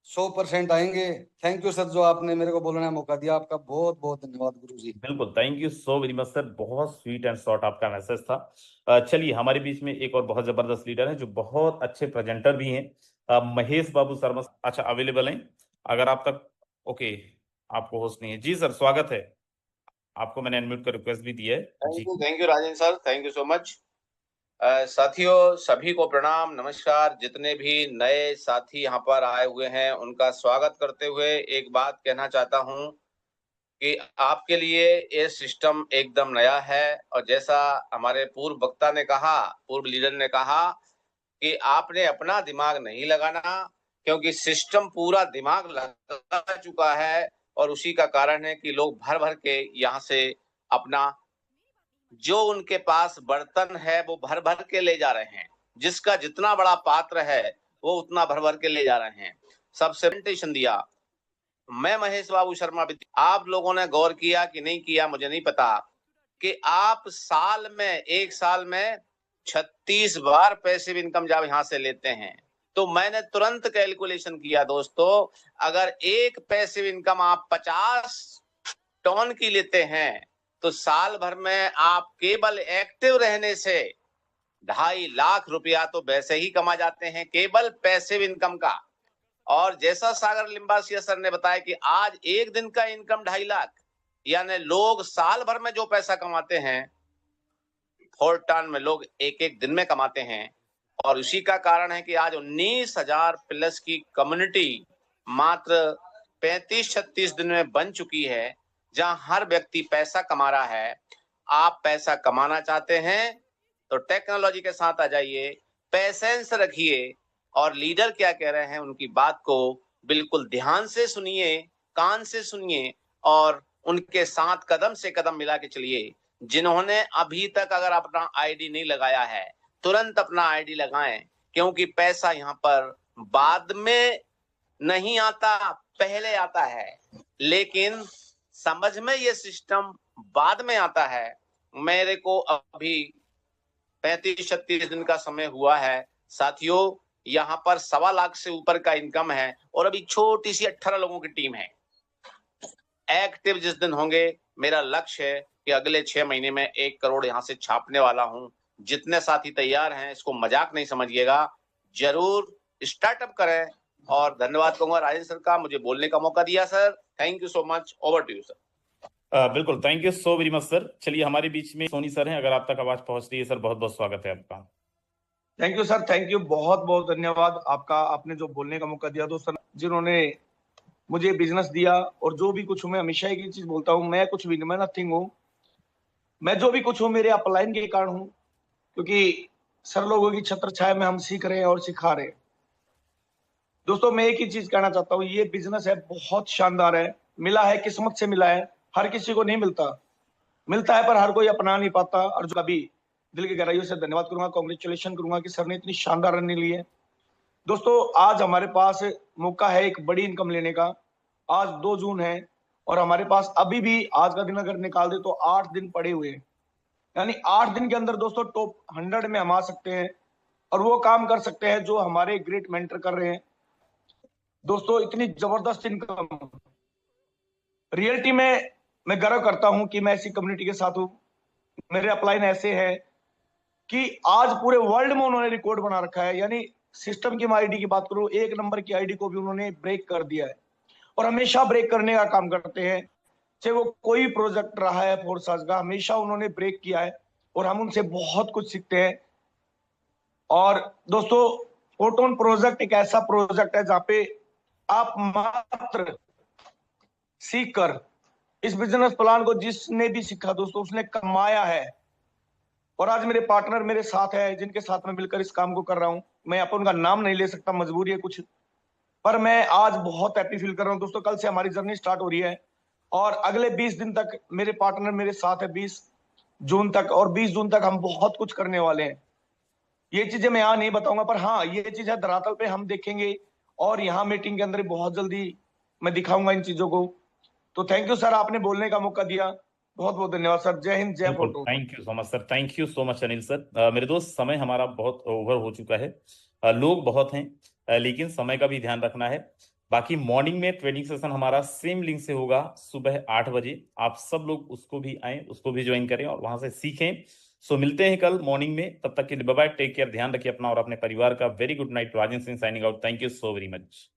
100% आएंगे। थैंक यू सर, जो आपने मेरे को बोलने का मौका दिया, आपका बहुत बहुत धन्यवाद गुरुजी। बिल्कुल, thank you so very much sir, बहुत स्वीट एंड शॉर्ट आपका मैसेज था। चलिए, हमारे बीच में एक और बहुत जबरदस्त लीडर हैं जो बहुत अच्छे प्रेजेंटर भी हैं, महेश बाबू शर्मा। अच्छा, अवेलेबल हैं अगर आप तक? ओके, आपको होस्ट नहीं है। जी सर, स्वागत है आपको, मैंने अनम्यूट का रिक्वेस्ट भी दिया है। Thank you Rajendra sir, thank you so much. साथियों सभी को प्रणाम, नमस्कार। जितने भी नए साथी यहाँ पर आए हुए हैं उनका स्वागत करते हुए एक बात कहना चाहता हूँ कि आपके लिए ये सिस्टम एकदम नया है, और जैसा हमारे पूर्व वक्ता ने कहा, पूर्व लीडर ने कहा कि आपने अपना दिमाग नहीं लगाना, क्योंकि सिस्टम पूरा दिमाग लगा चुका है। और उसी का कारण है कि लोग भर भर के यहाँ से अपना जो उनके पास बर्तन है वो भर भर के ले जा रहे हैं। जिसका जितना बड़ा पात्र है वो उतना भर भर के ले जा रहे हैं। सबसे प्रेजेंटेशन दिया मैं महेश बाबू शर्मा। आप लोगों ने गौर किया कि नहीं किया मुझे नहीं पता, कि आप एक साल में 36 बार पैसिव इनकम जब यहां से लेते हैं, तो मैंने तुरंत कैलकुलेशन किया दोस्तों, अगर एक पैसिव इनकम आप 50 टन की लेते हैं तो साल भर में आप केवल एक्टिव रहने से 2.5 लाख रुपया तो वैसे ही कमा जाते हैं केवल पैसिव इनकम का। और जैसा सागर लिम्बासिया सर ने बताया कि आज एक दिन का इनकम 2.5 लाख, यानी लोग साल भर में जो पैसा कमाते हैं फोर्टॉन में लोग एक दिन में कमाते हैं। और उसी का कारण है कि आज 19,000 प्लस की कम्युनिटी मात्र 35-36 दिन में बन चुकी है, जहां हर व्यक्ति पैसा कमा रहा है। आप पैसा कमाना चाहते हैं तो टेक्नोलॉजी के साथ आ जाइए, पेशेंस रखिए, और लीडर क्या कह रहे हैं उनकी बात को बिल्कुल ध्यान से सुनिए, कान से सुनिए, और उनके साथ कदम से कदम मिला के चलिए। जिन्होंने अभी तक अगर अपना आईडी नहीं लगाया है, तुरंत अपना आईडी लगाएं, क्योंकि पैसा यहाँ पर बाद में नहीं आता, पहले आता है। लेकिन समझ में ये सिस्टम बाद में आता है। मेरे को अभी 35-36 दिन का समय हुआ है साथियों, यहाँ पर 1.25 लाख से ऊपर का इनकम है, और अभी छोटी सी 18 लोगों की टीम है। एक्टिव जिस दिन होंगे, मेरा लक्ष्य है कि अगले 6 महीने में 1 करोड़ यहाँ से छापने वाला हूं। जितने साथी तैयार हैं, इसको मजाक नहीं समझिएगा, जरूर स्टार्टअप करें। और धन्यवाद कहूंगा राजेंद्र सर का, मुझे बोलने का मौका दिया sir. Thank you so much. Over to you sir. बिल्कुल, thank you so very much sir. चलिए, हमारे बीच में सोनी सर हैं, अगर आप तक आवाज पहुंच रही है सर, बहुत बहुत स्वागत है आपका। Thank you sir, thank you, बहुत बहुत धन्यवाद आपका। आपने जो बोलने का मौका दिया दोस्तों, जिन्होंने मुझे बिजनेस दिया, और जो भी कुछ हूँ, मैं हमेशा एक ही चीज बोलता हूँ, मैं कुछ भी नहीं, मैं नथिंग हूँ। मैं जो भी कुछ हूँ मेरे अपलाइन के कारण हूँ, क्योंकि सर लोगों की छत्र छाया में हम सीख रहे हैं और सिखा रहे हैं। दोस्तों, मैं एक ही चीज कहना चाहता हूँ, ये बिजनेस है बहुत शानदार है, मिला है, किस्मत से मिला है, हर किसी को नहीं मिलता, मिलता है पर हर कोई अपना नहीं पाता। और जो अभी दिल की गहराइयों से धन्यवाद करूंगा, कांग्रेचुलेशन करूंगा कि सर ने इतनी शानदार रन ली है। दोस्तों, आज हमारे पास मौका है एक बड़ी इनकम लेने का। आज 2 जून है और हमारे पास अभी भी आज का दिन अगर निकाल दे तो 8 दिन पड़े हुए हैं, यानी 8 दिन के अंदर दोस्तों टॉप 100 में हम आ सकते हैं और वो काम कर सकते हैं जो हमारे ग्रेट मेंटर कर रहे हैं। दोस्तों, इतनी जबरदस्त इनकम, रियलिटी में मैं गर्व करता हूं कि मैं ऐसी कम्युनिटी के साथ हूं। मेरे अपलाइन ऐसे हैं कि आज पूरे वर्ल्ड में उन्होंने रिकॉर्ड बना रखा है, यानी सिस्टम की आईडी की बात करूं, 1 नंबर की आईडी को भी उन्होंने ब्रेक कर दिया है और हमेशा ब्रेक करने का काम करते हैं। चाहे वो कोई प्रोजेक्ट रहा है फोर्साज का, हमेशा उन्होंने ब्रेक किया है और हम उनसे बहुत कुछ सीखते हैं। और दोस्तों, फोटोन प्रोजेक्ट एक ऐसा प्रोजेक्ट है जहां पे आप मात्र सीख कर इस बिजनेस प्लान को जिसने भी सीखा दोस्तों, उसने कमाया है। और आज मेरे पार्टनर मेरे साथ है, जिनके साथ मैं मिलकर इस काम को कर रहा हूं। मैं अपन उनका नाम नहीं ले सकता, मजबूरी है कुछ, पर मैं आज बहुत हैप्पी फील कर रहा हूं। दोस्तों, कल से हमारी जर्नी स्टार्ट हो रही है और अगले 20 दिन तक मेरे पार्टनर मेरे साथ है, 20 जून तक, और 20 जून तक हम बहुत कुछ करने वाले हैं। ये चीजें मैं यहाँ नहीं बताऊंगा, पर हाँ, ये चीजें धरातल पे हम देखेंगे और यहाँ मीटिंग के अंदर बहुत जल्दी मैं दिखाऊंगा इन चीजों को। तो थैंक यू सर, आपने बोलने का मौका दिया, बहुत बहुत धन्यवाद सर। जय हिंद, जय बिल्कुल, photo. Thank you so much sir, thank you so much Anil sir. मेरे दोस्त, समय हमारा बहुत ओवर हो चुका है, लोग बहुत हैं, लेकिन समय का भी ध्यान रखना है। बाकी मॉर्निंग में ट्रेनिंग सेशन हमारा सेम लिंक से होगा सुबह 8 बजे। आप सब लोग उसको भी आए, उसको भी ज्वाइन करें और वहां से सीखें। सो मिलते हैं कल मॉर्निंग में, तब तक के लिए बाय बाय, टेक केयर, ध्यान रखिए अपना और अपने परिवार का। Very good night, Rajendra Singh signing out. Thank you so very much.